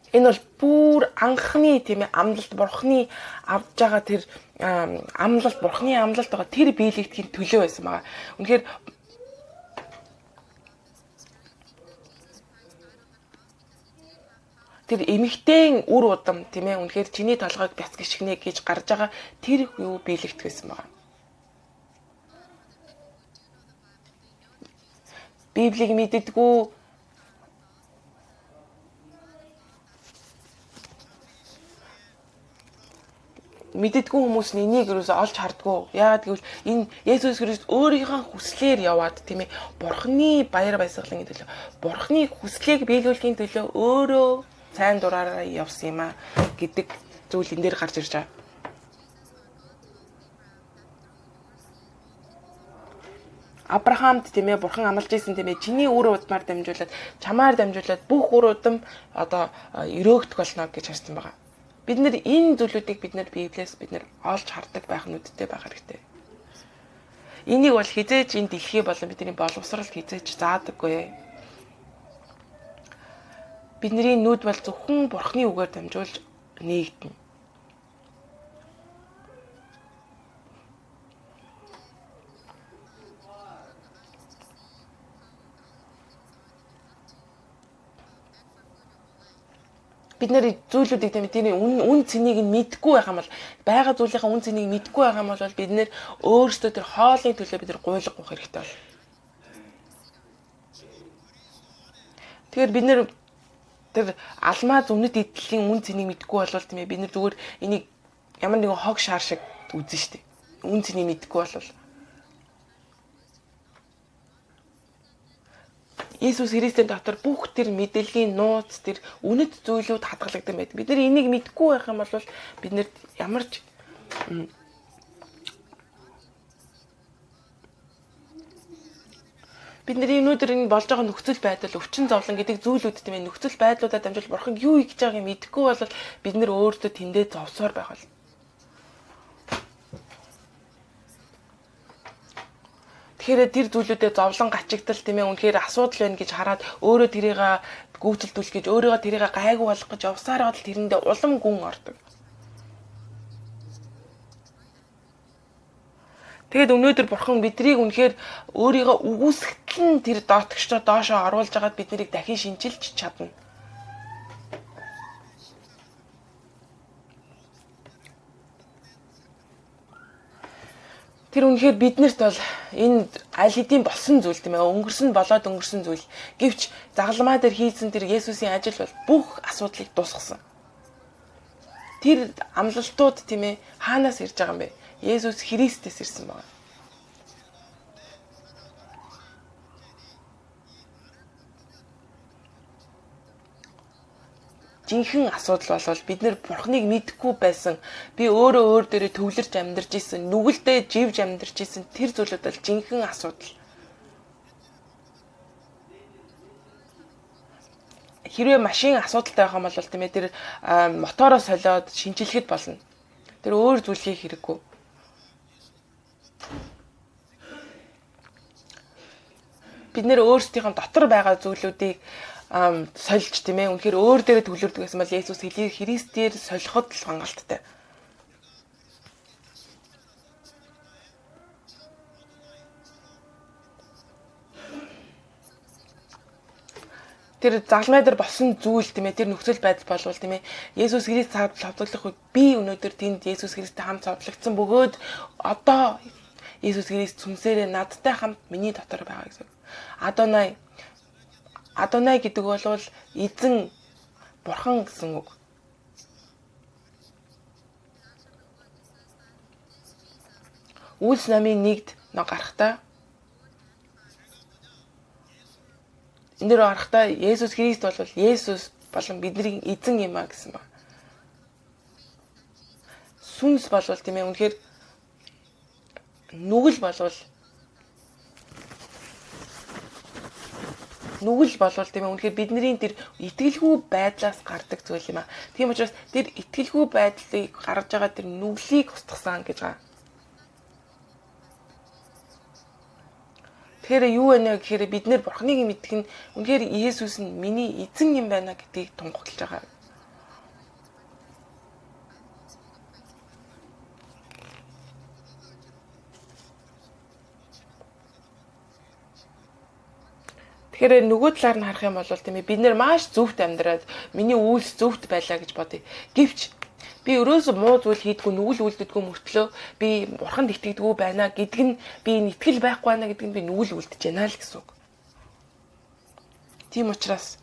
Энэ бол бүр анхны тийм ээ амлалт Бурхны авж байгаа тэр амлалт Бурхны амлалт байгаа тэр биелэгдэхийн төлөө байсан байгаа. Үнэхээр тэр эмэгтэйн үр удам тийм ээ үнэхээр чиний толгойг бяц гიშгнэ гэж гарч байгаа тэр юу биелэгдэх байсан байгаа. Библийг мэддэггүй хүмүүс нь энийг юусоо олж хардггүй. Яагаад гэвэл энэ Есүс Христ өөрийнхөө хүслээр яваад тийм ээ Бурхны баяр баясгалын төлөө Бурхны хүслийг биелүүлэхийн төлөө өөрөө сайн дураараа явсан юм а гэдэг зүйл энэ дээр гарч ирж байгаа. Авраамд тийм ээ Бурхан амлаж исэн тийм ээ чиний үр удмаар дамжуулаад чамаар дамжуулаад бүх үр удам одоо өрөөгдөх болно гэж харсан байгаа. Бид нэр энэ зүйлүүдийг бид нэр Библиэс бид нэр олж хардаг байх нь үдтэй байх хэрэгтэй. Энийг бол хизээж энэ дэлхий болон бидний боловсролд хизээж заадаггүй. Бидний нүд бол зөвхөн Бурхны үгээр дамжуулж нээгдэнэ. Бид нэр зүйлүүдийг тийм ээ үн цэнийг нь мэдгүй байх юм бол байгаа зүйлийнхаа үн цэнийг мэдгүй байх юм бол бид нэр өөрсдөө тэр хоолны төлөө бид нэр гуйлга гуйх хэрэгтэй бол. Тэгэхээр бид нэр тэр алмаа зүнэт идлийн үн цэнийг мэдгүй болвол тийм ээ бид нэр зүгээр энийг ямар нэгэн хог шаар шиг үзнэ шүү дээ. Үн цэнийг мэдгүй болвол Есүс Христийн дотор бүх тэр мэдээллийн нууц тэр үнэт зүйлүүд хадгалагдсан байдаг. Бид нар энийг мэдгүй байх юм бол бид нарт ямар ч бидний өнөөдөр энэ болж байгаа нөхцөл байдал өвчин зовлон гэдэг зүйлүүд тийм ээ нөхцөл байдлуудаа дамжуул Бурхан юу хийж байгааг мэдэхгүй бол бид нар өөрсдөө тэндээ зовсоор байх болно. Тэгэхээр тэр зүйлүүдэд зовлон гачигдал тийм ээ үнэхээр асуудал байна гэж хараад өөрөө тэрийг гүйцэлдүүлэх гэж өөрийгөө тэрийг гайгүй болгох гэж явсаар бол тэрэндээ улам гүн ордог. Тэгэд өнөөдөр Бурхан биднийг үнэхээр өөрийгөө үгүйсгэл нь тэр доотгочдоо доошоо оруулж агаад бид нарыг дахин шинчилж чадна. Тэр үнэхээр биднэрт бол энэ аль хэдийн болсон зүйл тийм ээ өнгөрсөн болоод өнгөрсөн зүйл. Гэвч загалмай дээр хийсэн тэр Есүсийн ажил бол бүх асуудлыг дуусгасан. Тэр амлалтууд тийм ээ хаанаас ирж байгаа юм бэ? Есүс Христээс ирсэн байна. Жинхэнэ асуудал бол бид нэр Бурхныг мэдхгүй байсан. Би өөрөө өөр дээрээ төвлөрч амьдарч исэн, нүгэлдээ живж амьдарч исэн тэр зүйлүүд бол жинхэнэ асуудал. Хэрвээ машин асуудалтай байх юм бол тийм ээ тэр мотороо солиод шинжилэхэд болно. Тэр өөр зүйл хийх хэрэггүй. Бид нэр өөрсдийнхөө дотор байгаа зүйлүүдийг сольж тийм ээ үнэхээр өөр дээрээ төвлөрдөг гэсэн бол Есүс Христээр солиход л хангалттай. Тэр загалмай дээр болсон зүйл тийм ээ тэр нөхцөл байдал болвол тийм ээ Есүс Христ цавдлах би өнөөдөр тэнд Есүс Христтэй хамт цавдлагдсан бөгөөд одоо Есүс Христ сүнсээрээ надтай хамт миний дотор байгаа гэсэн. Адонай гэдэг бол эзэн Бурхан гэсэн үг. Үлс намын нэгд гарахтаа Өнөөдөр харахтаа Есүс Христ бол Есүс болон бидний эзэн юм а гэсэн ба. Сүнс болвол тийм ээ үнэхээр нүгэл болвол тийм ээ үнэхээр бидний тэр итгэлгүй байдлаас гардаг зүйл юм а. Тийм учраас тэр итгэлгүй байдлыг гаргаж байгаа тэр нүглийг устгасан гэж байгаа. Тэгэхээр юу вэ гэхээр бид нэр Бурхныг мэдэх нь үнэхээр Есүс нь миний эзэн юм байна гэдгийг тунхаглаж байгаа. Тэгэхээр нөгөө талаар нь харах юм бол тийм ээ бид нэр маш зөвхт амьдраад миний үйлс зөвхт байлаа гэж бодъё. Гэвч би өрөөсөө муу зүйл хийдгүү нүгэл үлддэггүй мөртлөө би Бурханд итгэдэггүй байна гэдг нь би итгэл байхгүй байна гэдг нь би нүгэл үлдэж байна л гэсэн үг. Тийм учраас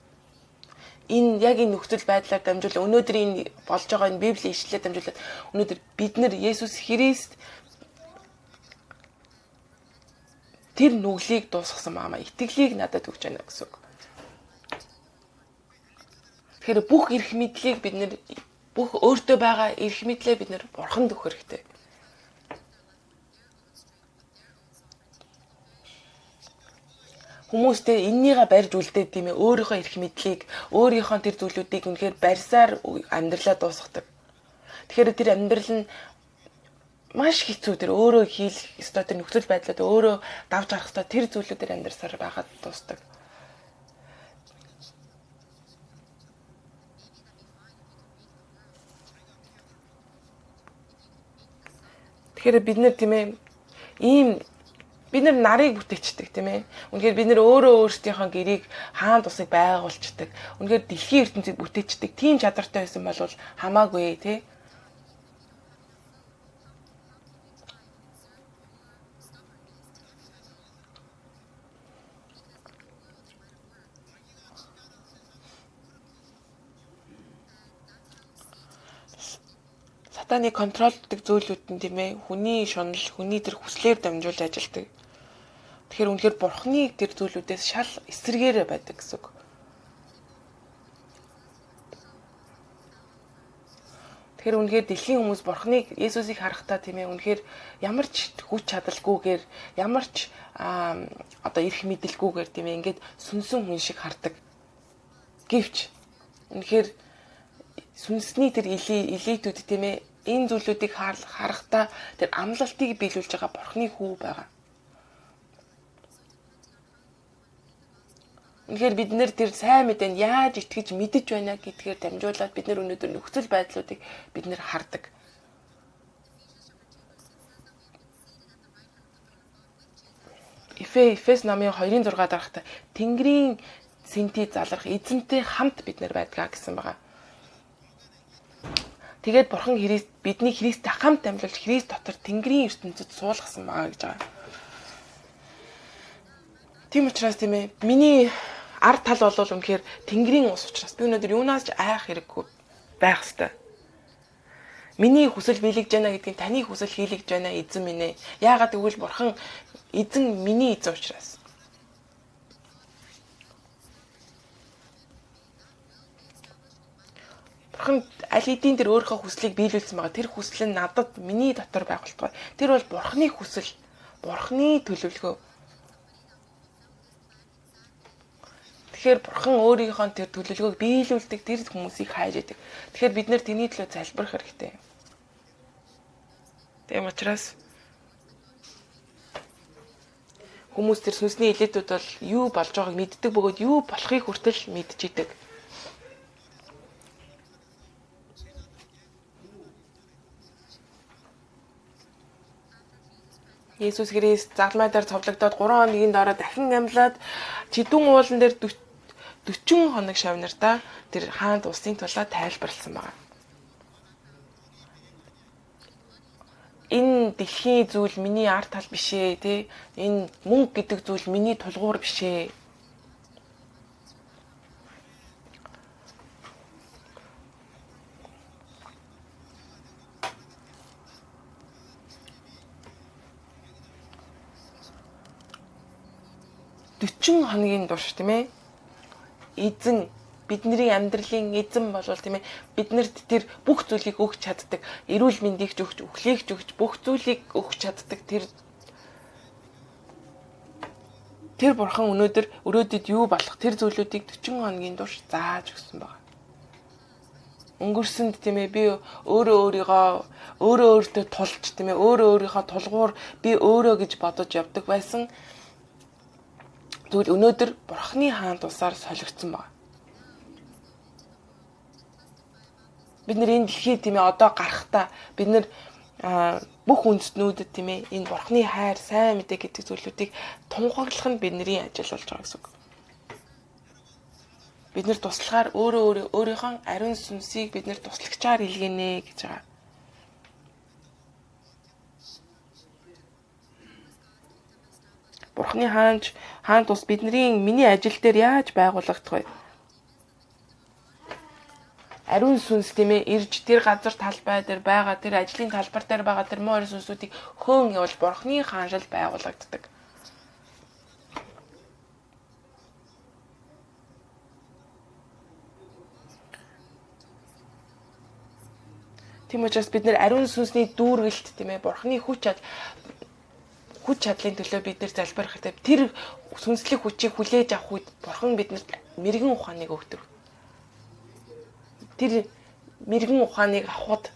энэ яг энэ нөхцөл байдлаар дамжуулан өнөөдрийн болж байгаа энэ Библийн ишлэлээр дамжуулаад өнөөдөр бид нар Есүс Христ тэр нүглийг дуусгасан маамаа итгэлийг надад өгч байна гэсэн үг. Тэгэхээр бүх эрх мэдлийг бид нэр бүх өөртөө байгаа эрх мэдлээ бид нэр Бурханд өгөх хэрэгтэй. Хүмүүстэй эннийгээ барьж үлдээд тийм ээ өөрийнхөө эрх мэдлийг, өөрийнхөө тэр зүйлүүдийг үнэхээр барьсаар амьдралаа дуусгадаг. Тэгэхээр тэр амьдрал нь маш хэцүү тэр өөрөө хийх ёстой тэр нөхцөл байдлууд өөрөө давж гарах ёстой тэр зүйлүүдээр амьдарсаар байгаад дуусдаг. Тэгэхээр бид нэр тийм ээ бид нар нарыг бүтээчдэг тийм ээ. Үнэхээр бид нэр өөрсдийнхөө гэрийг хаан тусыг байгуулцдаг. Үнэхээр дэлхийн ертөнцийг бүтээчдэг. Тийм чадвартай байсан бол хамаагүй тий. Сатаны контролддаг зүйлүүд нь тийм ээ хүний шунал, хүний тэр хүслээр дамжуулж ажилладаг. Тэгэхээр үнэхээр Бурхны тэр зүйлүүдээс шал эсэргээрээ байдаг гэсэн үг. Тэгэхээр үнэхээр дэлхийн хүмүүс Бурхныг Есүсийг харахтаа тийм ээ үнэхээр ямар ч хүч чадалгүйгээр ямар ч одоо эрх мэдэлгүйгээр тийм ээ ингээд сүнсэн хүн шиг хардаг. Гэвч үнэхээр сүнсний тэр элитүүд тийм ээ энэ зүйлүүдийг харахтаа тэр амлалтыг биелүүлж байгаа Бурхны хүү байгаа. Үнэхээр бид нэр тэр сайн мэдэн яаж итгэж мэдэж байна гэдгээр дамжуулаад бид нэр өнөөдөр нөхцөл байдлуудыг бид нэр хардаг. Эфес намын 2:6 дарахта Тэнгэрийн сэнтий залрах эзэнтэй хамт бид нэр байдгаа гэсэн байгаа. Тэгээд Бурхан Христ бидний Христтэй хамт амьлуулж Христ дотор Тэнгэрийн ертөнцид суулгасан байгаа гэж байгаа. Тийм учраас тийм ээ миний ард тал бол үнэхээр Тэнгэрийн ус учраас би өнөөдөр юунаас ч айх хэрэггүй байх ёстой. Миний хүсэл биелэгж байна гэдгийг таны хүсэл хийлэгж байна эзэн минь ээ. Яагаад гэвэл Бурхан эзэн миний эзэн учраас. Бурхан аль хэдийн тэр өөрийнхөө хүслийг биелүүлсэн байгаа. Тэр хүсэл нь надад миний дотор байх болтугай. Тэр бол Бурханы хүсэл, Бурханы төлөвлөгөө. Тэгэхээр Бурхан өөрийнхөө тэр төлөвлөгөөг биелүүлдэг тэр хүмүүсийг хайж идэг. Тэгэхээр бид нэр тэний төлөө залбирах хэрэгтэй. Тийм учраас хүмүүс тэр сүнсний элитүүд бол юу болж байгааг мэддэг бөгөөд юу болохыг хүртэл мэдчихэдэг. Есүс Христ загламай дээр цовлогдоод 3 хоногийн дараа дахин амьлаад чидүүн уулан дээр 40 хоног шавнартаа тэр хаанд усын тулаа тайлбарлсан байна. Энэ дэлхийн зүйл миний арт тал биш ээ, тий. Энэ мөнгө гэдэг зүйл миний тулгуур биш ээ. Хоногийн турш тийм ээ эзэн бидний амьдралын эзэн болвол тийм ээ биднэрт тэр бүх зүйлийг өгч чаддаг, эрүүл мэндийг ч өгч, үхлийг ч өгч, бүх зүйлийг өгч чаддаг тэр бурхан өрөөдөд юу болох тэр зүйлүүдийг 40 хоногийн турш зааж өгсөн байна. Өнгөрсөнд тийм ээ би өөртөө тулж тийм ээ өөрийнхөө тулгуур би өөрөө гэж бодож явдаг байсан зүйл өнөөдөр бурханы хаан тусаар солигдсон байна. Бид нэр энэ дэлхий тийм ээ одоо гарахтаа бид нэр бүх үндэстнүүдэд тийм ээ энэ бурханы хайр, сайн мэдээ гэдэг зүйлүүдийг тунхаглах нь бидний ажил болж байгаа гэсэн үг. Бид нэр туслахаар өөрийнхөө ариун сүнсийг бид нэр туслагчаар илгээнэ гэж байгаа. Бурханы хаан тус миний ажил дээр яаж байгуулагдах вэ? Ариун сүнс тийм ээ ирж тэр газар талбай дээр байгаа тэр ажлын талбар дээр байгаа тэр муу ариун сүнсүүдийг хөөн явуулж бурхны хааншил байгуулагддаг. Тийм учраас бид нэр ариун сүнсний дүүргэлт тийм ээ бурхны хүч чадлын төлөө бид нэр залбирах хэрэгтэй. Тэр сүнслэг хүчийг хүлээж авах үед бурхан бидэнд мэрэгэн ухааныг өгдөг. Тэр мэрэгэн ухааныг авахд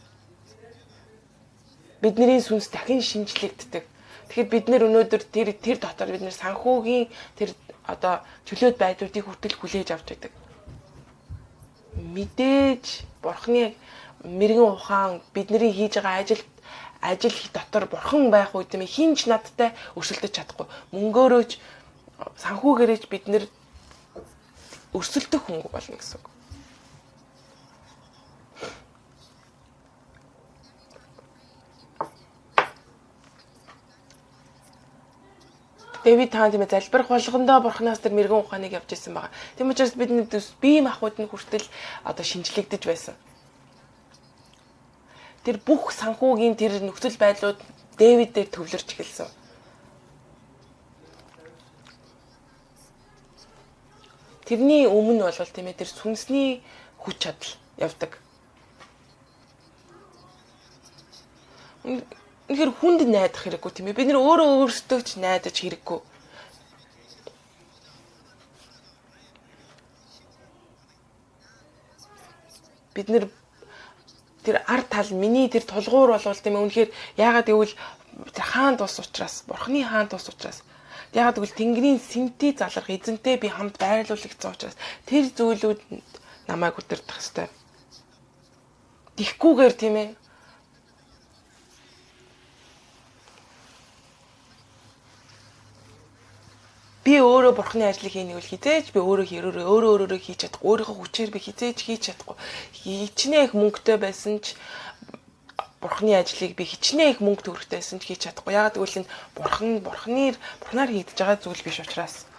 бидний сүнс дахин шинжлэгддэг. Тэгэхээр бид нэр өнөөдөр тэр дотор бид нэр санхүүгийн тэр одоо чөлөөт байдлуудыг хүртэл хүлээж авч байдаг. Мэдээж бурхны мэрэгэн ухаан бидний хийж байгаа ажил дотор бурхан байх үед тийм хинч надтай өрсөлдөж чадахгүй. Мөнгөөрөөч санхүүгээрээч бид нэр өрсөлдөх хүн болно гэсэн үг. Дэвид хаан тийм ээ залбирах болгондоо бурхнаас тэр мэрэгэн ухааныг явж исэн байгаа. Тийм учраас бидний бие махбод нь хүртэл одоо шинжлэгдэж байсан. Тэр бүх санхүүгийн тэр нөхцөл байдлууд Дэвид дээр төвлөрч эхэлсэн. Тэрний өмнө бол тийм ээ тэр сүнсний хүч чадал явдаг. Үнэхээр хүнд найдах хэрэггүй тийм ээ. Бид нэр өөрсдөө ч найдаж хэрэггүй. Бид нэр тэр ард тал миний тэр тулгуур болвол тийм ээ үнэхээр яагаад гэвэл тэр хаан тус учраас бурхны хаан тус учраас яагаад гэвэл тэнгэрийн сэнти залрах эзэнтэй би хамт байрлуулагдсан учраас тэр зүйлүүд намайг өдөрдөх хэвээр. Тихгүйгээр тийм ээ би өөрөө бурхны ажлыг хийнэ гэвэл хизээж би өөрөө хийж чадахгүй, өөрийнхөө хүчээр би хизээж хийж чадахгүй. Хичнээн их мөнгөтэй байсан ч бурхны ажлыг би хичнээн их мөнгө төгрөгтэй байсан ч хийж чадахгүй. Яагаад гэвэл энэ бурхнаар хийгдэж байгаа зүйл биш учраас.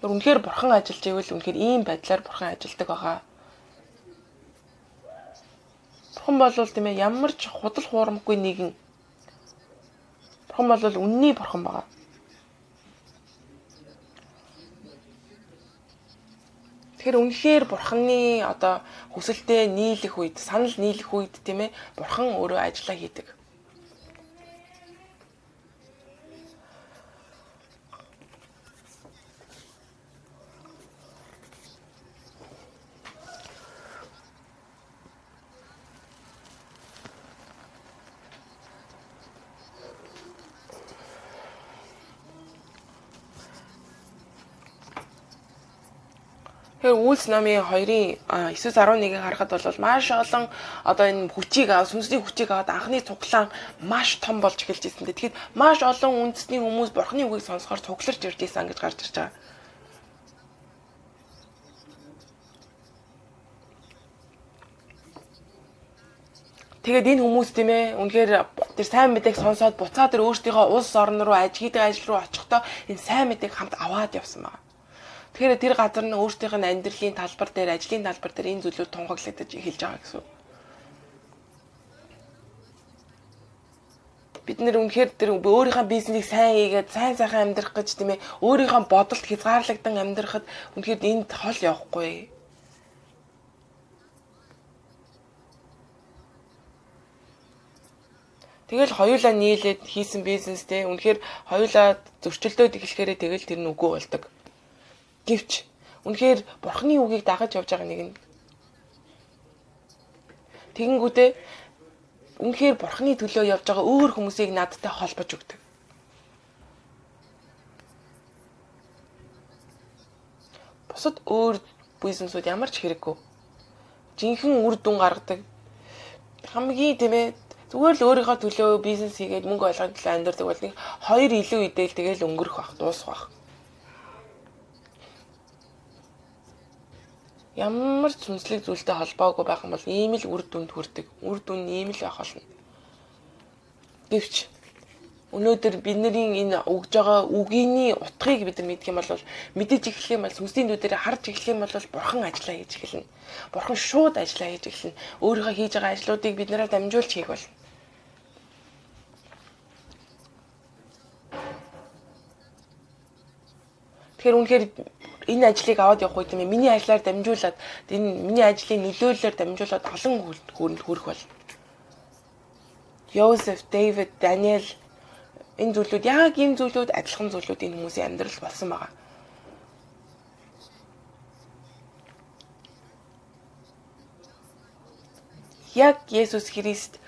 Үнэхээр бурхан ажиллаж ивэл үнэхээр ийм байдлаар бурхан ажилдаг байгаа. Бурхан болвол тийм ээ ямар ч худал хуурмаггүй нэгэн. Бурхан бол үнний бурхан байгаа. Тэгэхээр үнэхээр бурханы одоо хүсэлтэд нийлэх үед, санал нийлэх үед тийм ээ бурхан өөрөө ажиллаа хийдэг. Тэгэхээр Үлс номын 2-ын 9-11-ийг харахад бол маш олон одоо энэ сүнсний хүчийг аваад анхны цуглаан маш том болж эхэлж ирсэн. Тэгэхэд маш олон үндэсний хүмүүс бурхны үгийг сонсохоор цугларч ирж ирсэн гэж гарч ирж байгаа. Тэгээд энэ хүмүүс тийм ээ үнэхээр тэр сайн мэдээг сонсоод буцаад тэр өөрсдийнхөө улс орн руу хийдэг ажил руу очихдоо энэ сайн мэдээг хамт аваад явсан байна. Тэгэхээр тэр газар нь өөрсдийнх нь амьдралын талбар дээр, ажлын талбар дээр энэ зүйлүүд тунхаглагдаж эхэлж байгаа гэсэн. бид нэр үнэхээр тэр өөрийнхөө бизнесийг сайн хийгээд сайхан амьдрах гэж тийм ээ өөрийнхөө бодолд хязгаарлагдан амьдрахад үнэхээр энд хол явахгүй. Тэгэл хоёулаа нийлээд хийсэн бизнестэй үнэхээр хоёулаа зөрчилдөөд эхлэхээрээ тэгэл тэр нь үгүй болдог. Гэвч үнэхээр бурхны үгийг дагаж явж байгаа нэг нь тэгэнгүүтээ үнэхээр бурхны төлөө явж байгаа өөр хүмүүсийг надтай холбож өгдөг. Бусад өөр бизнесүүд ямар ч хэрэггүй. Жинхэнэ үр дүн гаргадаг. Хамгийн тийм ээ зүгээр л өөрийнхөө төлөө бизнес хийгээд мөнгө олгохын төлөө амьдардаг бол нэг 2 илүү идээл тэгэл өнгөрөх бах, дуусах бах. Ямар ч сүнслэг зүйлтэй холбоогүй байх юм бол ийм л үр дүнд хүрдэг. Үр дүн ийм л байх болно. Гэвч өнөөдөр бидний энэ өгж байгаа үгийний утгыг бид нар мэдэх юм бол мэдэж эхлэх юм бол сүнсийн дүүдээр харж эхлэх юм бол бурхан ажиллаа хийж эхэлнэ. Бурхан шууд ажиллаа хийж эхэлнэ. Өөрийнхөө хийж байгаа ажлуудыг бид нараа дамжуулж хийх болно. Тэгэхээр үнэхээр энэ ажлыг аваад явах үед юм миний ажлаар дамжуулаад энэ миний ажлын нөлөөллөөр дамжуулаад олон хүнд хүрэх болно. Йозеф, Дэвид, Даниэл энэ зүйлүүд яг ийм зүйлүүд адилхан зүйлүүд энэ хүмүүсийн амьдрал болсон байгаа. Яг Есүс Христ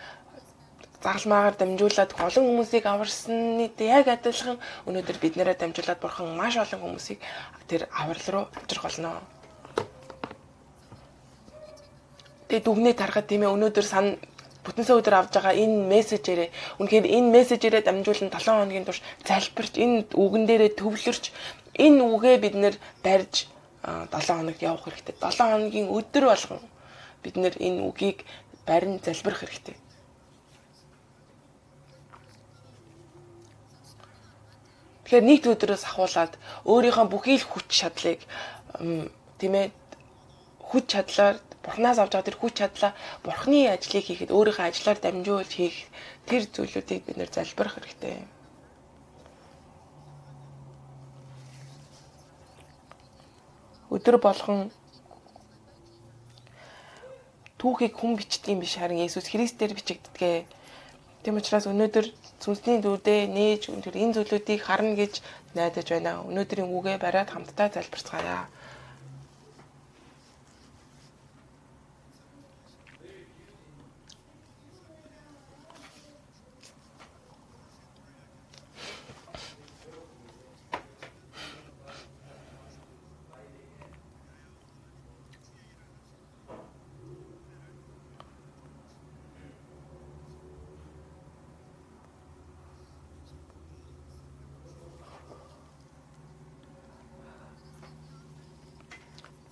загалмаагаар дамжуулаад олон хүмүүсийг аварсны яг адилхан өнөөдөр бид нараа дамжуулаад бурхан маш олон хүмүүсийг тэр аврал руу авчрах болно. Тэгээд дүгнээ тарахад тийм ээ өнөөдөр бүтэнсэ өдөр авж байгаа энэ мессежээрээ үнэхээр энэ мессежээрээ дамжуулан 7 хоногийн турш залбирч энэ үгэн дээрээ төвлөрч энэ үгээ бид нэр барьж 7 хоногт явах хэрэгтэй. 7 хоногийн өдөр болгон бид нэр энэ үгийг барин залбирах хэрэгтэй. Тэгэхээр нэгд өдрөөс ахуулаад өөрийнхөө бүхий л хүч чадлыг тийм ээ хүч чадлаар Бурханаас авч байгаа тэр хүч чадлаа Бурханы ажлыг хийхэд өөрийнхөө ажлаар дамжуулж хийх тэр зүйлүүдийг бид нэр залбирах хэрэгтэй. Өдөр болгон түүхийг хүн бичдэг юм биш харин Есүс Христээр бичигддэг. Тийм учраас өнөөдөр сүнсний дүүдээ нээж өнөөдөр энэ зүйлүүдийг харна гэж найдаж байна. Өнөөдрийн үгээ бариад хамтдаа залбирцгаая.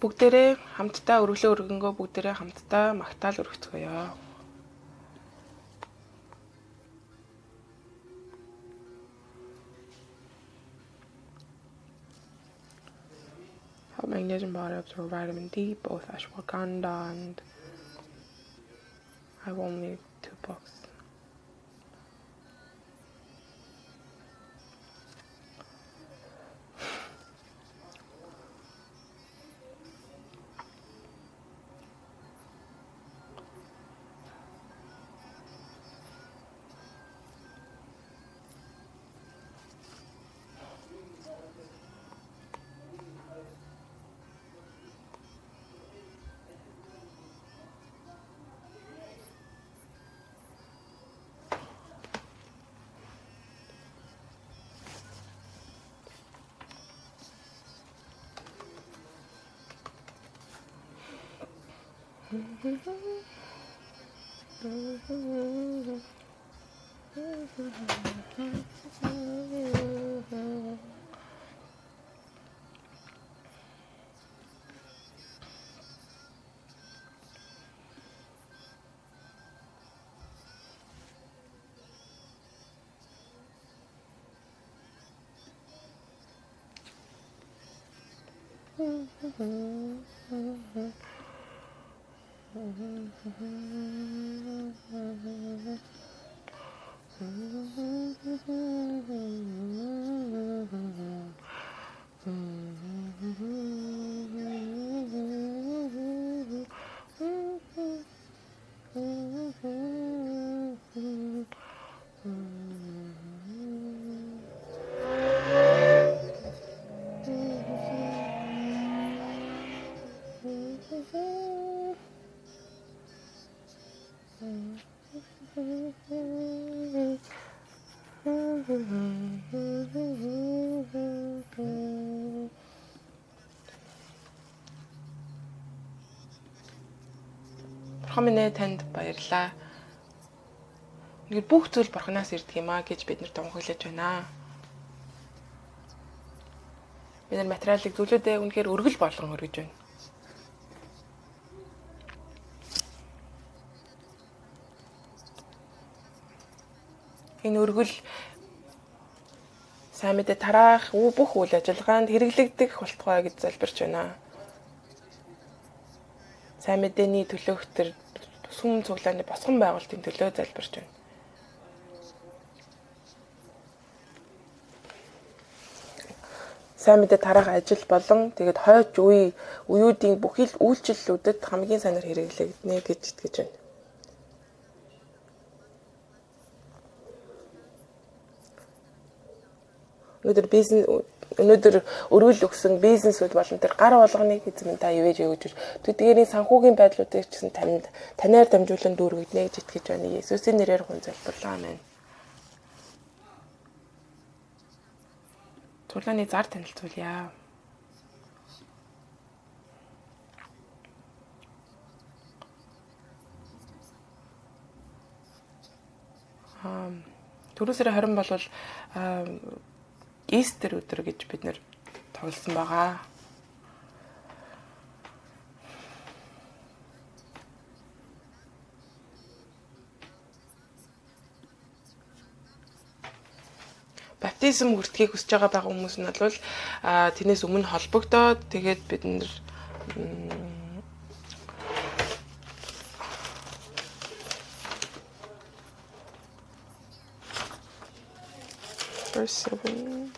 Бүгдээрээ хамтдаа өргөлөө өргөнгөө бүгдээрээ хамтдаа магтаал өргөцгөөё. Magnesium body absorb vitamin D, both ashwagandha and I will need 2 boxes. Бурхан минь танд баярлалаа. Ингээд бүх зүйл Бурханаас ирдэг юм аа гэж бид нэр тунхаглаж байна. Бид нар материалын зүйлүүдээ үнэхээр өргөл болгон өргөж байна. Энэ өргөл сайн мэдээ тараах бүх үйл ажиллагаанд хэрэглэгдэх болтугай гэж залбирч байна. Сайн мэдээний төлөөх төр сүм цуглааны босгон байгуулалтын төлөө залбирч байна. Сайн мэдээ тараах ажил болон тэгээд хойч үеүүдийн бүхий л үйлчлэлүүдэд хамгийн санаар хэрэглэгдэнэ гэж итгэж байна. Өнөөдөр өргөл өгсөн бизнесүүд болон тэр гар болгоныг эзэн та ивэж өгч тэдгээрийн санхүүгийн байдлуудыг ч гэсэн танаар дамжуулан дүүргэгдэнэ гэж итгэж байна. Есүсийн нэрээр хүн залбирлаа. Амен. Цуглааны зар танилцуулъя. Түрүү сарын 20 бол Истер өдөр гэж бид нэр тоглосон байгаа. Баптизм хүртхийг хүсэж байгаа хүмүүс нь бол тэрнээс өмнө холбогдоод тэгээд бид нэр verse 7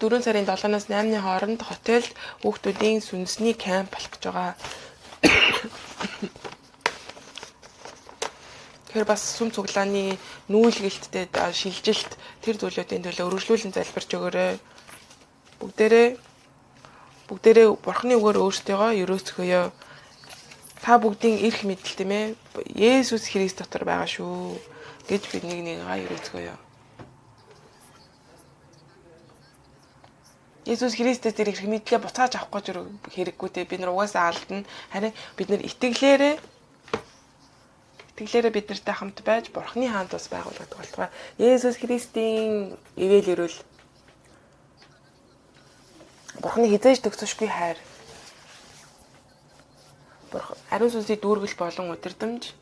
4 сарын 7-наас 8-ны хооронд хотелд хүүхдүүдийн сүнсний камп болох гэж байгаа. Тэгэхээр бас сүм цуглааны нүүлгэлттэй шилжилт тэр зүйлүүдийн төлөө өргөжлүүлэн залбирч өгөөрэй. Бүгдээрээ Бурхны үгээр өөрсдийгөө өрөөцгөөё. Та бүгдийн эрх мэдэл тийм ээ. Есүс Христ дотор байгаа шүү гэж бид нэг нэгээ өрөөцгөөё. Есүс Христэс тэр эрх мэдлээ буцааж авах гэж хэрэггүй те бид нар угаасаа алдна. Харин бид нар итгэлээрээ бид нартай хамт байж Бурхны хаант бас байгуулагдах болтугай. Есүс Христийн ивэл өрөөл Бурхны хизээж төгсөшгүй хайр. Ариун сүнсний дүүргэл болон удирдамж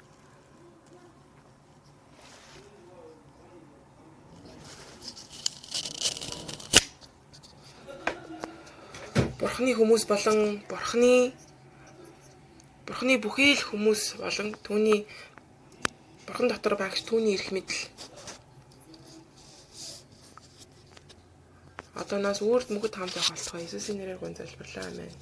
Бурхны хүмүүс болон Бурхны бүхий л хүмүүс болон түүний Бурхан дотор байгч түүний эрх мэдэл одооноос үрд мөхөд хамт байх болтугай. Есүсийн нэрээр гон залбирлаа. Амен.